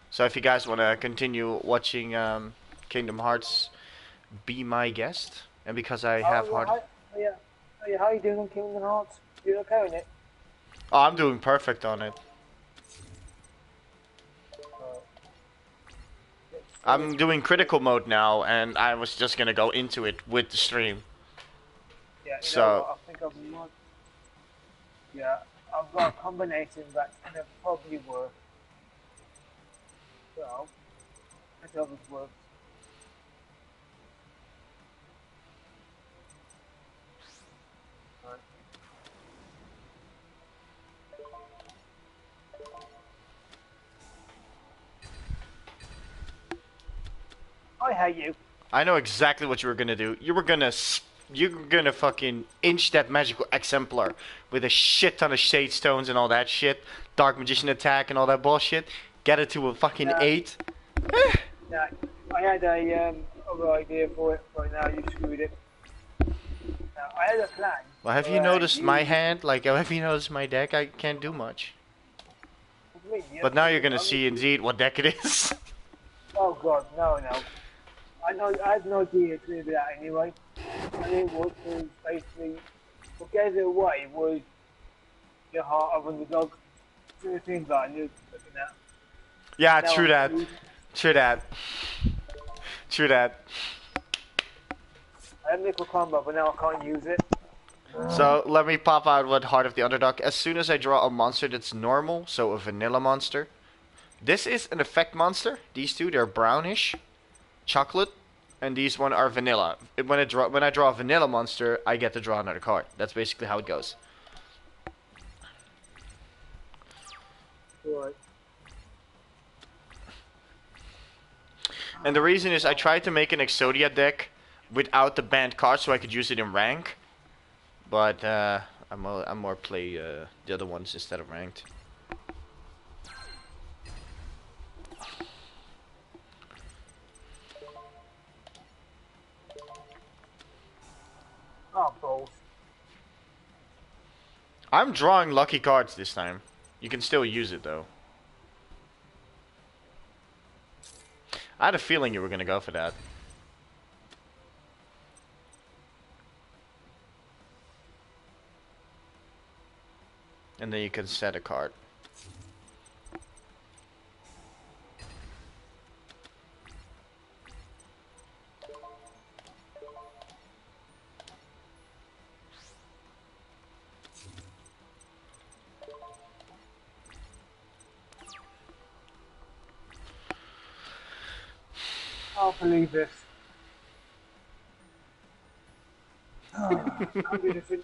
So if you guys want to continue watching Kingdom Hearts, be my guest. And because I have hard... How you doing on Kingdom Hearts? You okay with it? Oh, I'm doing perfect on it. I'm doing critical mode now, and I was just gonna go into it with the stream. Yeah, you know So what? I think I'm not. Yeah, I've got a combination that's gonna probably work. So let's hope it works. Right. I hate you. I know exactly what you were gonna do. You were gonna fucking inch that magical exemplar with a shit ton of shade stones and all that shit, dark magician attack and all that bullshit. Get it to a fucking Yeah, 8. yeah. I had a other idea for it, but now you screwed it. I had a plan Well, have you where noticed my hand? Like, have you noticed my deck? I can't do much. But now you're gonna see indeed what deck it is. Oh God, no, no. I know. I had no idea it was going to be that anyway. And it was basically what gave it away was your heart of underdog. Two things that I knew looking at. Yeah, Now true I that. can use. True that. True that. I had nickel combo, but now I can't use it. So let me pop out what Heart of the Underdog. As soon as I draw a monster that's normal, so a vanilla monster. This is an effect monster. These two, they're brownish, chocolate, and these one are vanilla. When I draw a vanilla monster, I get to draw another card. That's basically how it goes. Right. And the reason is I tried to make an Exodia deck without the banned card so I could use it in rank. But I'm more play the other ones instead of ranked. Oh balls. I'm drawing lucky cards this time. You can still use it though. I had a feeling you were gonna go for that. And then you can set a card. I can't believe this. I'm gonna fin-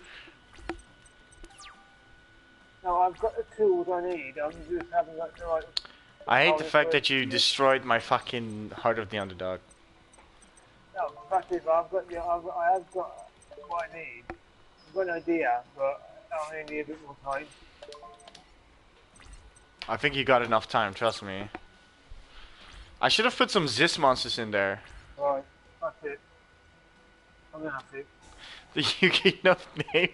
No, I've got the tools I need. I'm just haven't got the right. I hate the components fact for it. that you destroyed my fucking Heart of the Underdog. No, the fact is, I have got what I need. I've got an idea, but I only need a bit more time. I think you got enough time, trust me. I should have put some Zis monsters in there. Right, that's it. I'm gonna have to. The Yu-Gi-Oh name.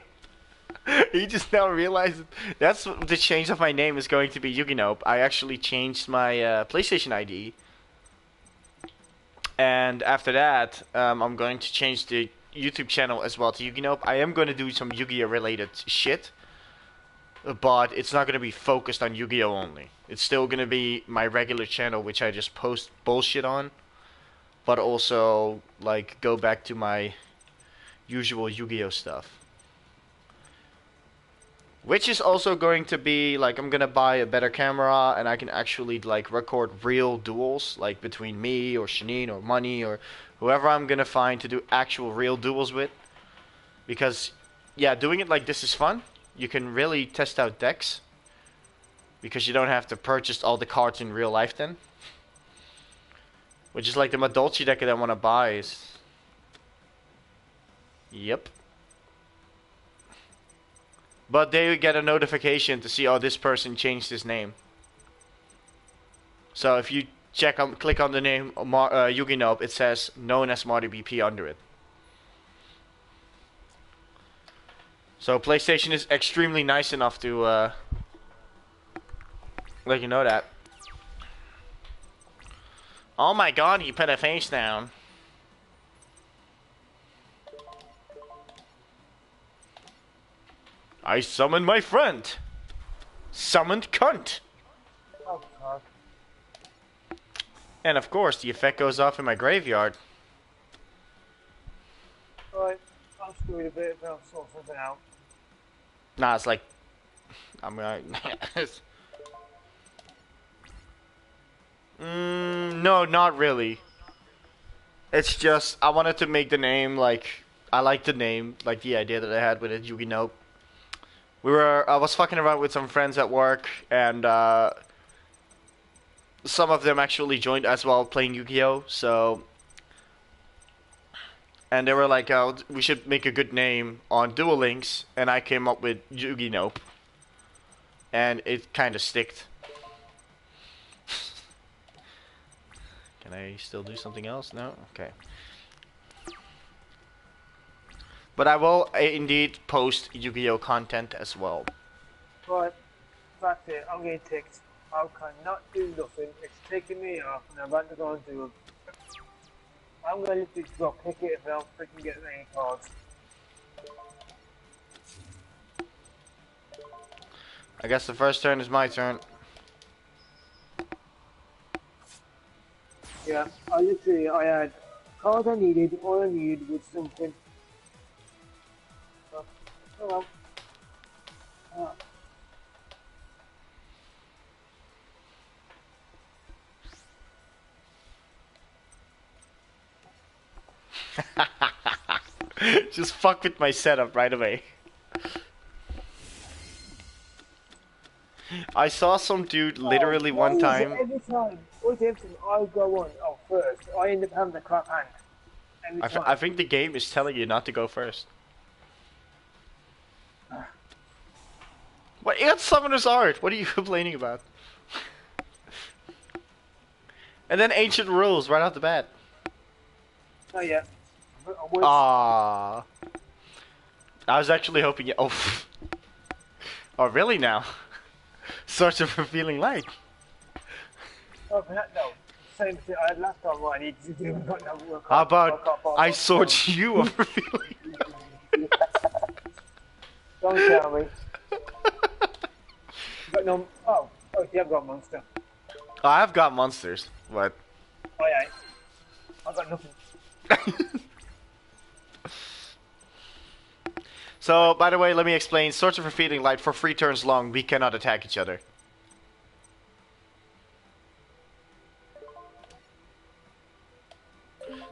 You just now realized that's what the change of my name is going to be Yu-Gi-Oh. I actually changed my PlayStation ID. And after that, I'm going to change the YouTube channel as well to Yu-Gi-Oh. I am going to do some Yu-Gi-Oh related shit. But it's not going to be focused on Yu-Gi-Oh only. It's still going to be my regular channel, which I just post bullshit on. But also, like, go back to my usual Yu-Gi-Oh stuff. Which is also going to be, like, I'm going to buy a better camera and I can actually, like, record real duels, like, between me or Shanine or Money or whoever I'm going to find to do actual real duels with. Because, yeah, doing it like this is fun. You can really test out decks. Because you don't have to purchase all the cards in real life then. Which is like the Madolchi deck that I want to buy is... Yep. But they get a notification to see, oh, this person changed his name. So if you click on the name Yu-Gi-Oh, it says known as Marty BP under it. So PlayStation is extremely nice enough to let you know that. Oh my god, he put a face down. I summoned my friend. Summoned cunt. Oh God. And of course, the effect goes off in my graveyard. Right, I'm screwed a bit, but I'll sort something out. Nah, it's like I'm gonna. No, not really. It's just I wanted to make the name like I like the name, like the idea that I had with it, Yugi Nope. I was fucking around with some friends at work, and some of them actually joined as well playing Yu-Gi-Oh. So, and they were like, "Oh, we should make a good name on Duel Links," and I came up with Yugi Nope, and it kind of sticked. Can I still do something else? No? Okay. But I will indeed post Yu-Gi-Oh content as well. Right, that's it. I'm getting ticked. I cannot do nothing. It's taking me off, and I'm about to go and do it. I'm going to literally go pick it if I don't freaking get any cards. I guess the first turn is my turn. Yeah, I had cards I needed, all I needed was something. Oh well. Ah. Just fuck with my setup right away. I saw some dude literally one time. Every time, I go on, first, I end up having the crap hand. Every time. I think the game is telling you not to go first. What? It's Summoner's Art. What are you complaining about? And then Ancient Rules right off the bat. Oh yeah. Ah. I was actually hoping you. Oh. Oh, really now? Search of Revealing Light. Oh, no. Same thing I had last time. What I needed to do. How about I sort you of Revealing? Don't tell me. But no. Oh, you have got monster. I have got monsters, but. Oh yeah. I've got nothing. So, by the way, let me explain. Swords of Revealing Light, for 3 turns long, we cannot attack each other.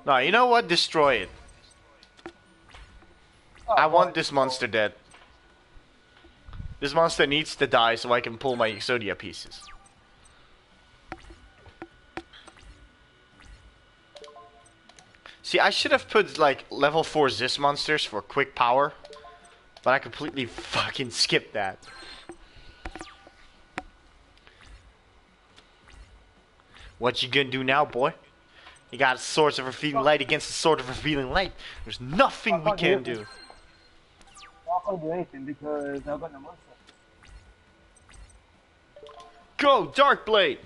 No, you know what? Destroy it. Oh, I want this monster dead. This monster needs to die so I can pull my Exodia pieces. See, I should have put, like, level 4 Zis monsters for quick power. But I completely fucking skipped that. What you gonna do now, boy? You got Swords of Revealing Light against the Sword of Revealing Light. There's nothing we can do. I can't do anything because I've got no monster. Go, Dark Blade!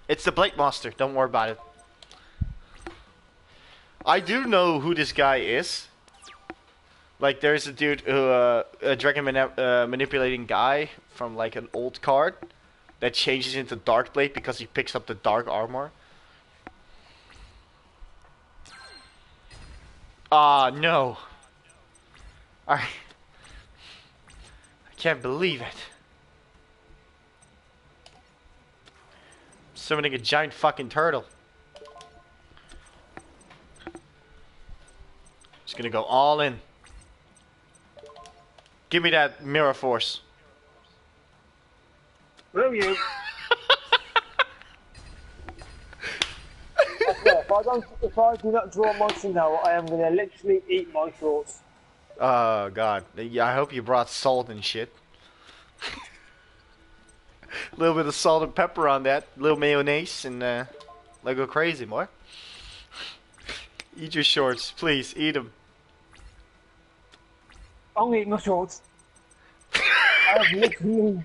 It's the Blade Monster. Don't worry about it. I do know who this guy is. Like, there's a dude who, a dragon manipulating guy from, like, an old card that changes into Dark Blade because he picks up the dark armor. Ah, no. I can't believe it. Summoning a giant fucking turtle. Just gonna go all in. Give me that mirror force. Will you? If I do not draw a monster now, I am gonna literally eat my shorts. Oh god. Yeah, I hope you brought salt and shit. A little bit of salt and pepper on that. A little mayonnaise and let go crazy, boy. Eat your shorts, please. Eat them. I'm eating my shorts. I have literally.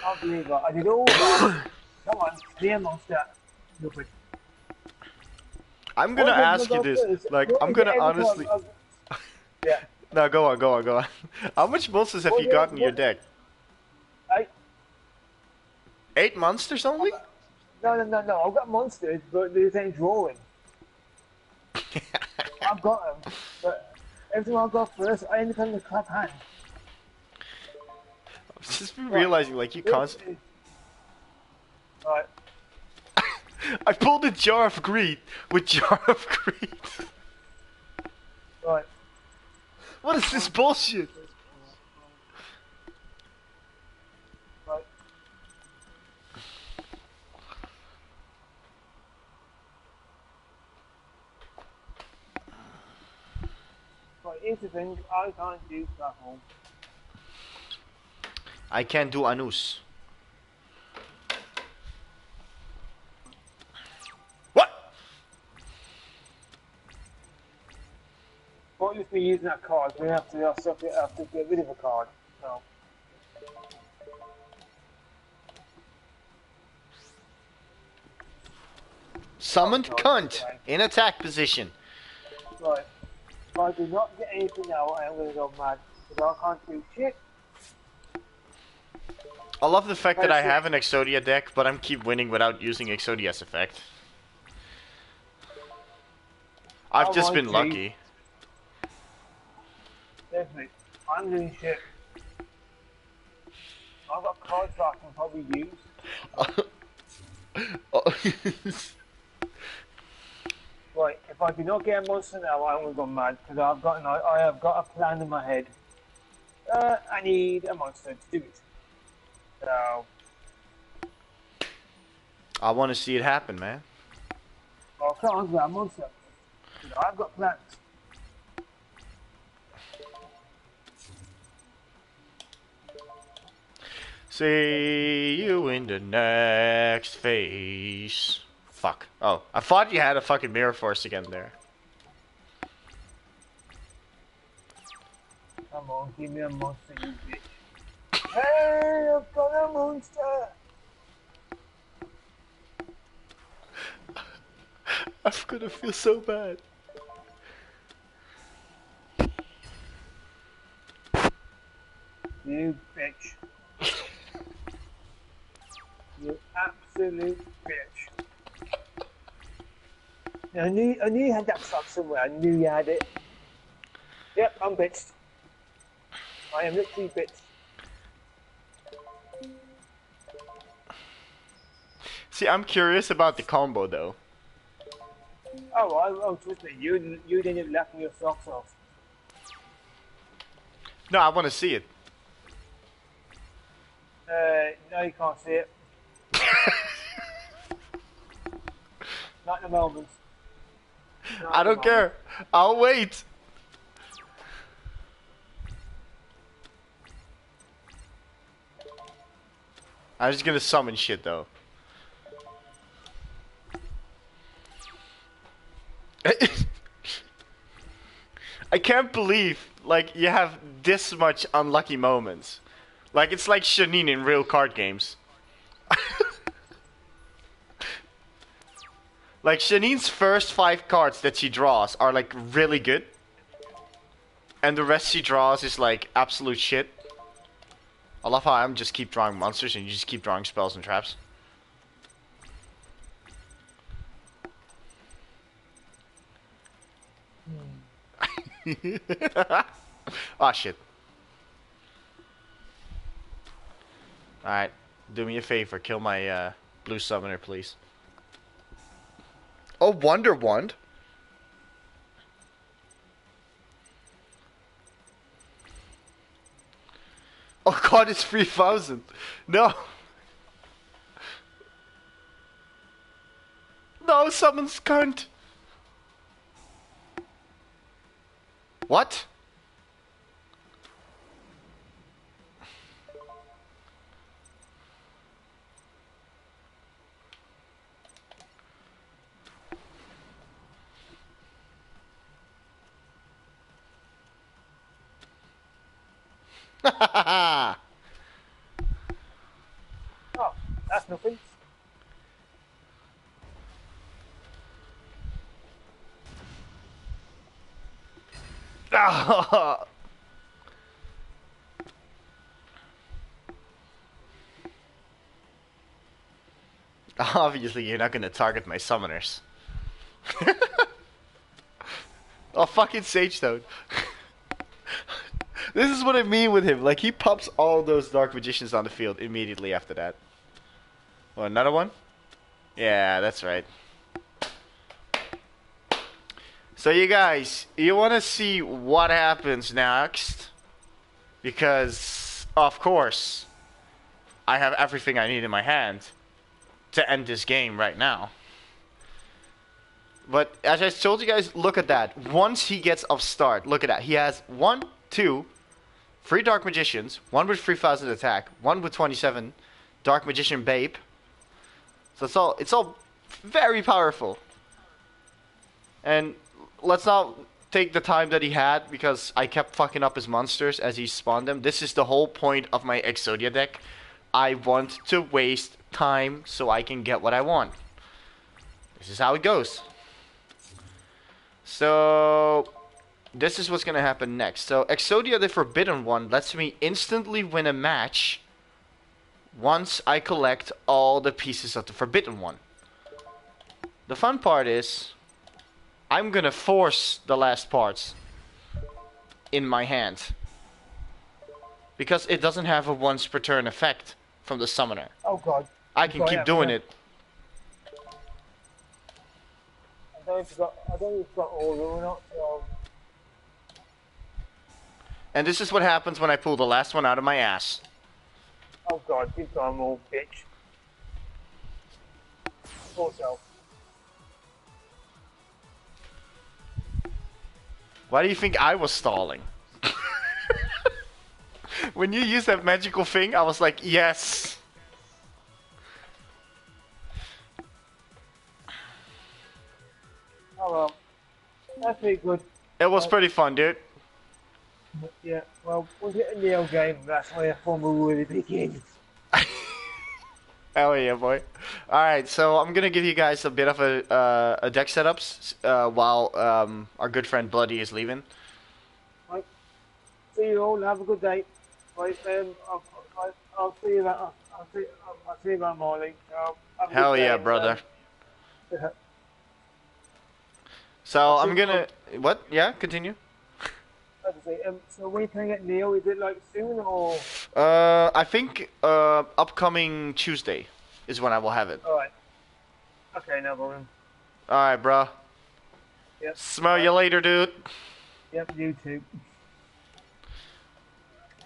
I believe that. I did all that. Come on, be a monster. Stupid. I'm gonna ask you this. Like, I'm gonna honestly. Yeah. No, go on. How much monsters have you got in your deck? 8. 8 monsters only? No. I've got monsters, but they ain't drawing. I've got them, but every time I go first, I end up having a crap hand. I've just been Right. realizing, like, you This can't. is right. I pulled a jar of greed with jar of greed. Right. What is this bullshit? Right. Right. Here's the thing. I can't do that home. I can't do anus. What? What if we using that card? We have to have to get rid of a card. So. Oh Summoned God. cunt Right. in attack position. Right. If I do not get anything now, I am going to go mad. Because I can't do shit. I love the fact that I Press it. have an Exodia deck, but I'm keep winning without using Exodia's effect. I've Oh just my been G. lucky. Definitely. I'm doing shit. I've got cards that I can probably use. Right, if I do not get a monster now, I'm going to go mad. Because I have got a plan in my head. I need a monster to do it. So, I want to see it happen, man. I'll come on to that monster. Because I've got plans. See you in the next phase. Fuck. Oh, I thought you had a fucking mirror force again there. Come on, give me a monster, you bitch. Hey, I've got a monster! I'm gonna feel so bad. You bitch. You absolute bitch. I knew you had that truck somewhere. I knew you had it. Yep, I'm bitched. I am literally bitched. See, I'm curious about the combo though. Oh, trust me, you didn't laugh your socks off. No, I want to see it. No, you can't see it. Not in the moment. I don't care. I'll wait. I'm just gonna summon shit though. I can't believe, like, you have this much unlucky moments. Like, it's like Shanine in real card games. Like, Shanine's first 5 cards that she draws are, like, really good. And the rest she draws is, like, absolute shit. I love how I'm just keep drawing monsters and you just keep drawing spells and traps. Ah, shit. Alright, do me a favor, kill my blue summoner, please. Oh, Wonder Wand? Oh god, it's 3,000. No. No, summons cunt. What? Oh, that's nothing. Obviously, you're not gonna target my summoners. A fucking Sage Stone. This is what I mean with him. Like, he pops all those Dark Magicians on the field immediately after that. Oh, another one? Yeah, that's right. So you guys, you want to see what happens next? Because, of course, I have everything I need in my hand to end this game right now. But as I told you guys, look at that. Once he gets off start, look at that. He has 1, 2, 3 Dark Magicians, 1 with 3,000 attack, 1 with 27 Dark Magician Babe. So it's all very powerful. And let's not take the time that he had, because I kept fucking up his monsters as he spawned them. This is the whole point of my Exodia deck. I want to waste time so I can get what I want. This is how it goes. So this is what's gonna happen next. So Exodia the Forbidden One lets me instantly win a match once I collect all the pieces of the Forbidden One. The fun part is I'm gonna force the last parts in my hand, because it doesn't have a once per turn effect from the summoner. Oh god. I can keep doing it. I don't know if you've got all or not, so... And this is what happens when I pull the last one out of my ass. Oh god, you've got them all, bitch. Also. Why do you think I was stalling? When you used that magical thing, I was like, yes! Oh well. That's pretty good. It was pretty fun, dude. Yeah, well, we'll get a Neo game, that's where the fun will really begin. Hell yeah, boy. Alright, so I'm gonna give you guys a bit of a deck setups while our good friend Bloody is leaving. Right. See you all, have a good day. Right, I'll see you that. I'll see you that morning. Hell yeah, brother. So I'm gonna... What? Yeah, continue. So when you can get Neo, is it like soon or? I think upcoming Tuesday is when I will have it. Alright. Okay, no problem. Alright, bro. Yep. Smell you later, dude. Yep, you too.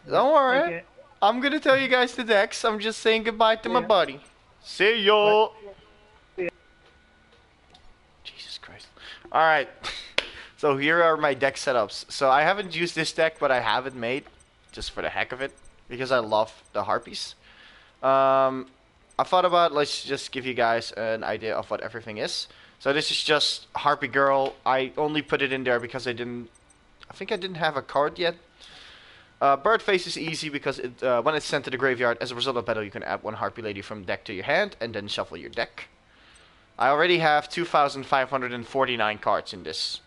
Don't worry. I'm gonna tell you guys the decks. I'm just saying goodbye to my buddy. See ya. Jesus Christ. Alright. So here are my deck setups. So I haven't used this deck, but I have it made just for the heck of it, because I love the Harpies. I thought about, let's just give you guys an idea of what everything is. So this is just Harpy Girl. I only put it in there because I think I didn't have a card yet. Birdface is easy because when it's sent to the graveyard, as a result of battle, you can add one Harpy Lady from deck to your hand and then shuffle your deck. I already have 2,549 cards in this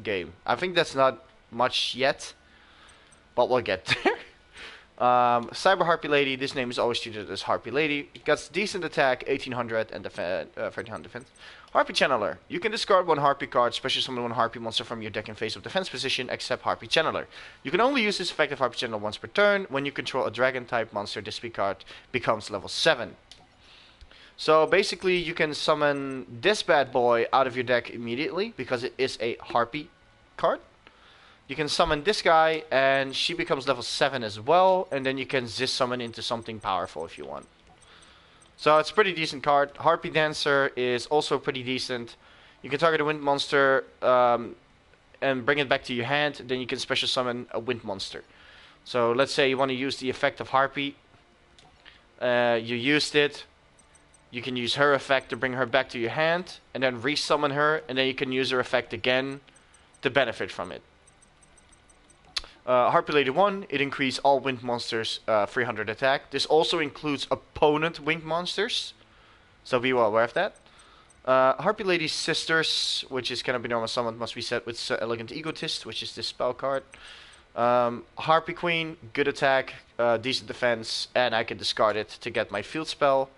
game. I think that's not much yet, but we'll get there. Cyber Harpy Lady, this name is always treated as Harpy Lady. It got decent attack, 1800 and 1300 defense. Harpy Channeler. You can discard one Harpy card, special summon one Harpy monster from your deck in face of defense position, except Harpy Channeler. You can only use this effective Harpy Channeler once per turn. When you control a dragon type monster, this card becomes level 7. So basically you can summon this bad boy out of your deck immediately, because it is a Harpy card. You can summon this guy and she becomes level 7 as well, and then you can Ziz summon into something powerful if you want. So it's a pretty decent card. Harpy Dancer is also pretty decent. You can target a wind monster and bring it back to your hand, then you can special summon a wind monster. So let's say you want to use the effect of Harpy. You used it. You can use her effect to bring her back to your hand, and then resummon her, and then you can use her effect again to benefit from it. Harpy Lady 1, it increases all wind monsters 300 attack. This also includes opponent wind monsters, so be well aware of that. Harpy Lady's Sisters, which is cannot be normal summoned, must be set with Elegant Egotist, which is this spell card. Harpy Queen, good attack, decent defense, and I can discard it to get my field spell.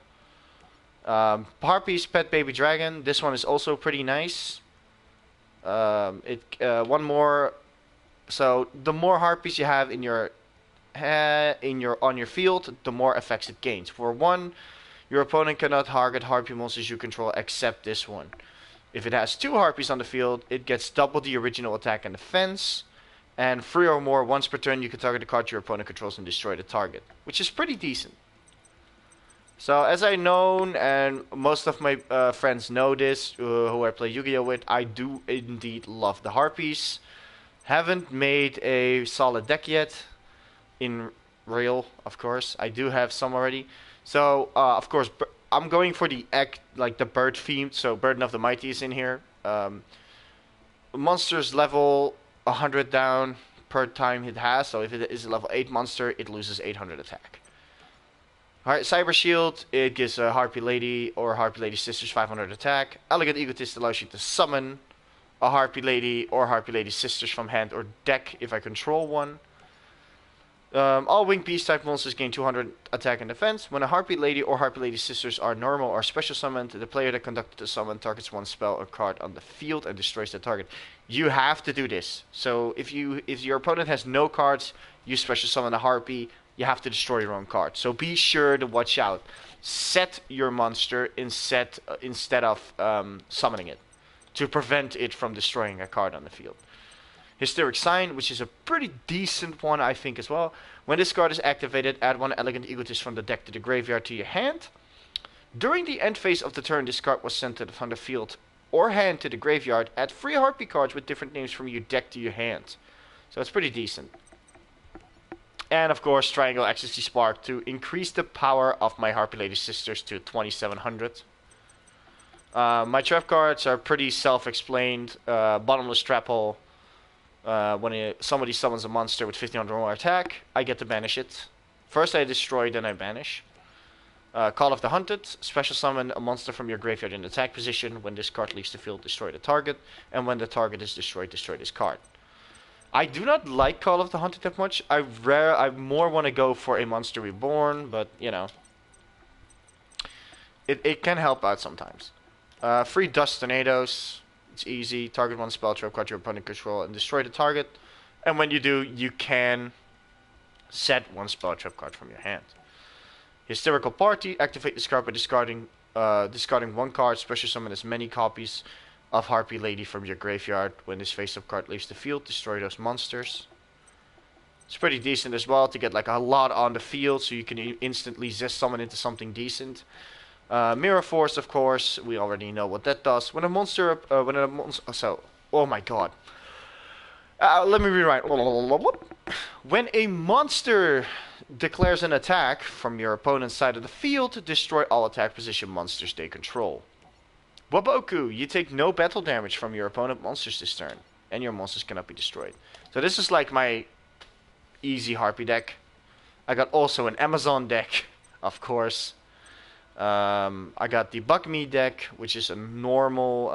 Harpy's Pet Baby Dragon, this one is also pretty nice. One more. So the more harpies you have in your on your field, the more effects it gains. For one, your opponent cannot target harpy monsters you control except this one. If it has 2 harpies on the field, it gets double the original attack and defense. And 3 or more, once per turn, you can target a card your opponent controls and destroy the target, which is pretty decent. So, as I know, and most of my friends know this, who I play Yu-Gi-Oh with, I do indeed love the harpies. Haven't made a solid deck yet, in real, of course. I do have some already. So, of course, I'm going for the bird theme. So, Burden of the Mighty is in here. Monsters level 100 down per time it has. So, if it is a level 8 monster, it loses 800 attack. Alright, Cyber Shield, it gives a Harpy Lady or Harpy Lady Sisters 500 attack. Elegant Egotist allows you to summon a Harpy Lady or Harpy Lady Sisters from hand or deck if I control one. All Winged Beast type monsters gain 200 attack and defense. When a Harpy Lady or Harpy Lady Sisters are normal or special summoned, the player that conducted the summon targets one spell or card on the field and destroys the target. You have to do this. So if your opponent has no cards, you special summon a Harpy, you have to destroy your own card. So be sure to watch out. Set your monster instead of summoning it, to prevent it from destroying a card on the field. Hysteric Sign, which is a pretty decent one, I think, as well. When this card is activated, add 1 Elegant Egotist from the deck to the graveyard to your hand. During the end phase of the turn this card was sent from the field or hand to the graveyard, add 3 Harpy cards with different names from your deck to your hand. So it's pretty decent. And of course, Triangle Ecstasy Spark to increase the power of my Harpy Lady Sisters to 2700. My trap cards are pretty self-explained. Bottomless Trap Hole. When somebody summons a monster with 1500 or more attack, I get to banish it. First I destroy, then I banish. Call of the Hunted. Special summon a monster from your graveyard in attack position. When this card leaves the field, destroy the target. And when the target is destroyed, destroy this card. I do not like Call of the Hunted that much. I more want to go for a Monster Reborn, but you know, it can help out sometimes. 3 Dust Tornadoes. It's easy. Target 1 spell trap card your opponent control and destroy the target. And when you do, you can set 1 spell trap card from your hand. Hysterical Party. Activate this card by discarding 1 card. Special summon as many copies of Harpy Lady from your graveyard. When this face-up card leaves the field, destroy those monsters. It's pretty decent as well to get like a lot on the field, so you can instantly zest summon into something decent. Mirror Force, of course, we already know what that does. When a monster, oh my god. Let me rewrite. When a monster declares an attack from your opponent's side of the field, destroy all attack position monsters they control. Waboku, you take no battle damage from your opponent monsters this turn, and your monsters cannot be destroyed. So this is like my easy Harpy deck. I got also an Amazon deck, of course. I got the Bug Me deck, which is a normal.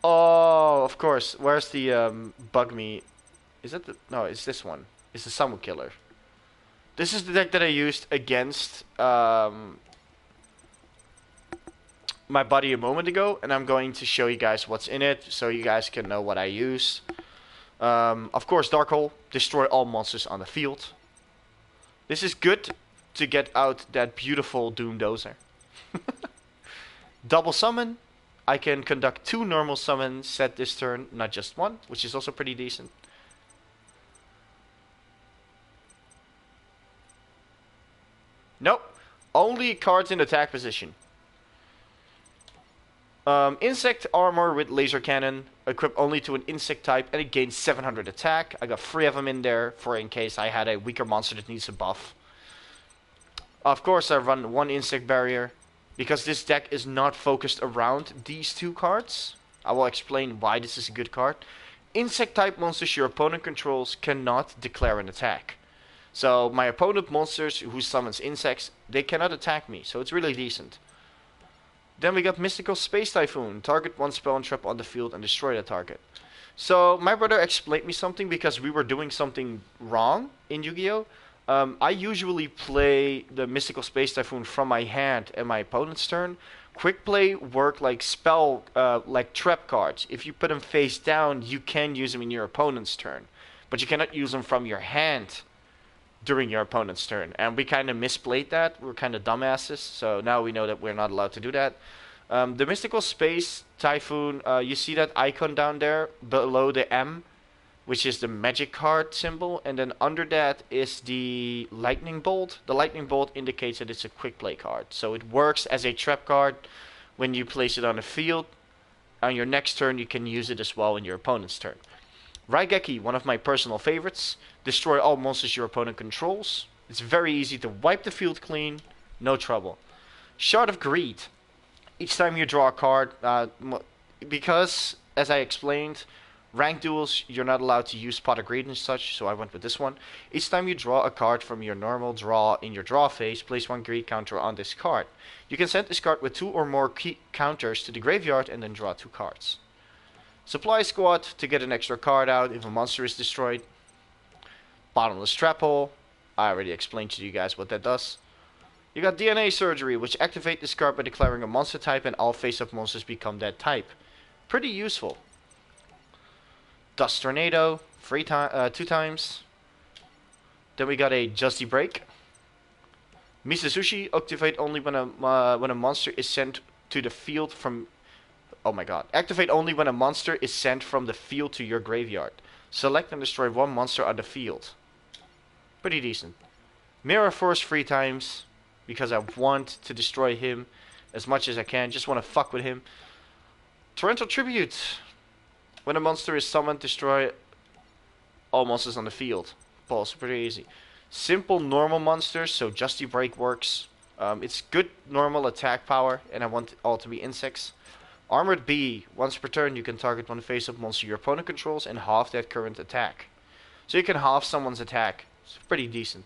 Oh, of course. Where's the Bug Me? Is that the? No, it's this one. It's the Summon Killer. This is the deck that I used against my buddy a moment ago, and I'm going to show you guys what's in it so you guys can know what I use. Of course, Dark Hole, destroy all monsters on the field. This is good to get out that beautiful Doom Dozer. Double Summon, I can conduct 2 normal summons set this turn, not just 1, which is also pretty decent. Nope, only cards in attack position. Insect armor with laser cannon, equipped only to an insect type, and it gains 700 attack. I got 3 of them in there for in case I had a weaker monster that needs a buff. Of course, I run 1 insect barrier because this deck is not focused around these 2 cards. I will explain why this is a good card. Insect type monsters your opponent controls cannot declare an attack. So my opponent monsters who summons insects, they cannot attack me, so it's really decent. Then we got Mystical Space Typhoon. Target 1 spell and trap on the field and destroy the target. So my brother explained me something because we were doing something wrong in Yu-Gi-Oh! I usually play the Mystical Space Typhoon from my hand and my opponent's turn. quick play work like spell, like trap cards. If you put them face down, you can use them in your opponent's turn, but you cannot use them from your hand during your opponent's turn. And we kind of misplayed that. We're kind of dumbasses, so now we know that we're not allowed to do that. The Mystical Space Typhoon, you see that icon down there below the M, which is the magic card symbol, and then under that is the lightning bolt. The lightning bolt indicates that it's a quick play card, so it works as a trap card when you place it on the field. On your next turn, you can use it as well in your opponent's turn. Raigeki, one of my personal favorites. Destroy all monsters your opponent controls. It's very easy to wipe the field clean, no trouble. Shard of Greed. Each time you draw a card, because, as I explained, ranked duels, you're not allowed to use Pot of Greed and such, so I went with this one. Each time you draw a card from your normal draw in your draw phase, place one greed counter on this card. You can send this card with 2 or more counters to the graveyard and then draw 2 cards. Supply Squad, to get an extra card out if a monster is destroyed. Bottomless Trap Hole, I already explained to you guys what that does. You got DNA Surgery, which activate this card by declaring a monster type and all face-up monsters become that type. Pretty useful. Dust Tornado, 2 times. Then we got a Justy Break. Misazushi, activate only when a monster is sent to the field from... Oh my god. Activate only when a monster is sent from the field to your graveyard. Select and destroy 1 monster on the field. Pretty decent. Mirror Force 3 times, because I want to destroy him as much as I can. Just want to fuck with him. Torrential Tribute. When a monster is summoned, destroy all monsters on the field. Also pretty easy. Simple normal monsters, so Justy Break works. It's good normal attack power, and I want it all to be insects. Armored Bee. Once per turn, you can target one face-up monster your opponent controls and half that current attack. So you can half someone's attack. It's pretty decent.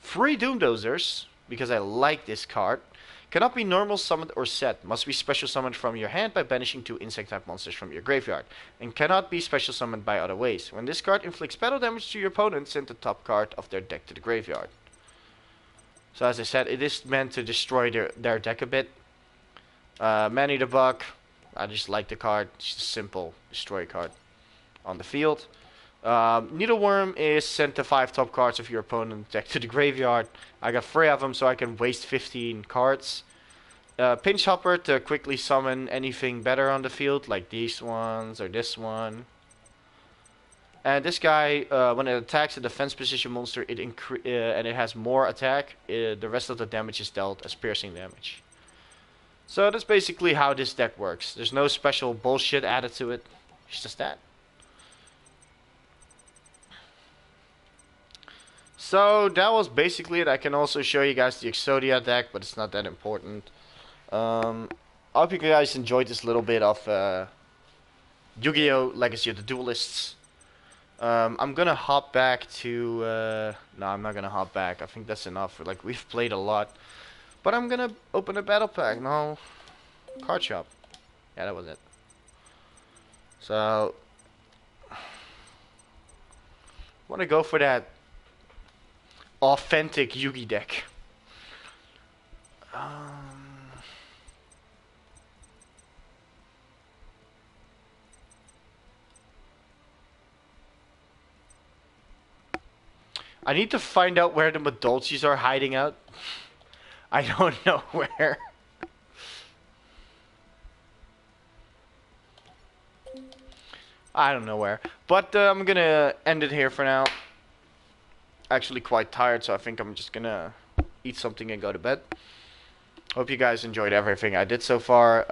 3 Doomdozers, because I like this card. Cannot be normal summoned or set. Must be special summoned from your hand by banishing 2 insect-type monsters from your graveyard. And cannot be special summoned by other ways. When this card inflicts battle damage to your opponent, send the top card of their deck to the graveyard. So as I said, it is meant to destroy their deck a bit. Manny the Buck. I just like the card. It's just a simple destroy card on the field. Needleworm is sent the 5 top cards of your opponent's deck to the graveyard. I got 3 of them, so I can waste 15 cards. Pinch Hopper to quickly summon anything better on the field, like these ones or this one. And this guy, when it attacks a defense position monster, and it has more attack, the rest of the damage is dealt as piercing damage. So that's basically how this deck works. There's no special bullshit added to it. It's just that. So that was basically it. I can also show you guys the Exodia deck, but it's not that important. I hope you guys enjoyed this little bit of Yu-Gi-Oh! Legacy of the Duelists. I'm gonna hop back to... no, I'm not gonna hop back. I think that's enough. Like, we've played a lot. But I'm gonna open a battle pack. No. Card shop. Yeah, that was it. So... wanna go for that authentic Yugi deck. I need to find out where the Madolchis are hiding out. I don't know where. I don't know where. But I'm gonna end it here for now. Actually quite tired, so I think I'm just gonna eat something and go to bed. Hope you guys enjoyed everything I did so far.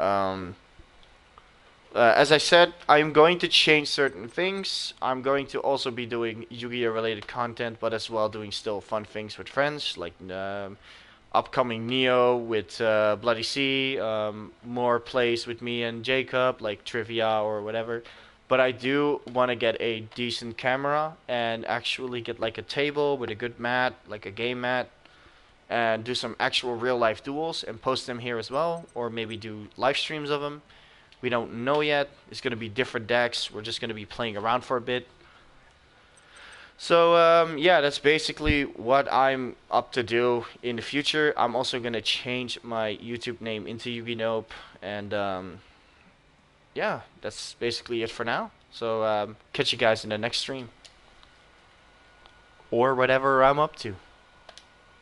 As I said, I'm going to change certain things. I'm going to also be doing Yu-Gi-Oh! Related content, but as well doing still fun things with friends, like upcoming Neo with Bloody Sea, more plays with me and Jacob, like trivia or whatever. But I do want to get a decent camera and actually get like a table with a good mat, like a game mat, and do some actual real life duels and post them here as well, or maybe do live streams of them. We don't know yet. It's going to be different decks. We're just going to be playing around for a bit. So yeah, that's basically what I'm up to do in the future. I'm also gonna change my YouTube name into Yugi Nope, and yeah, that's basically it for now. So catch you guys in the next stream or whatever I'm up to.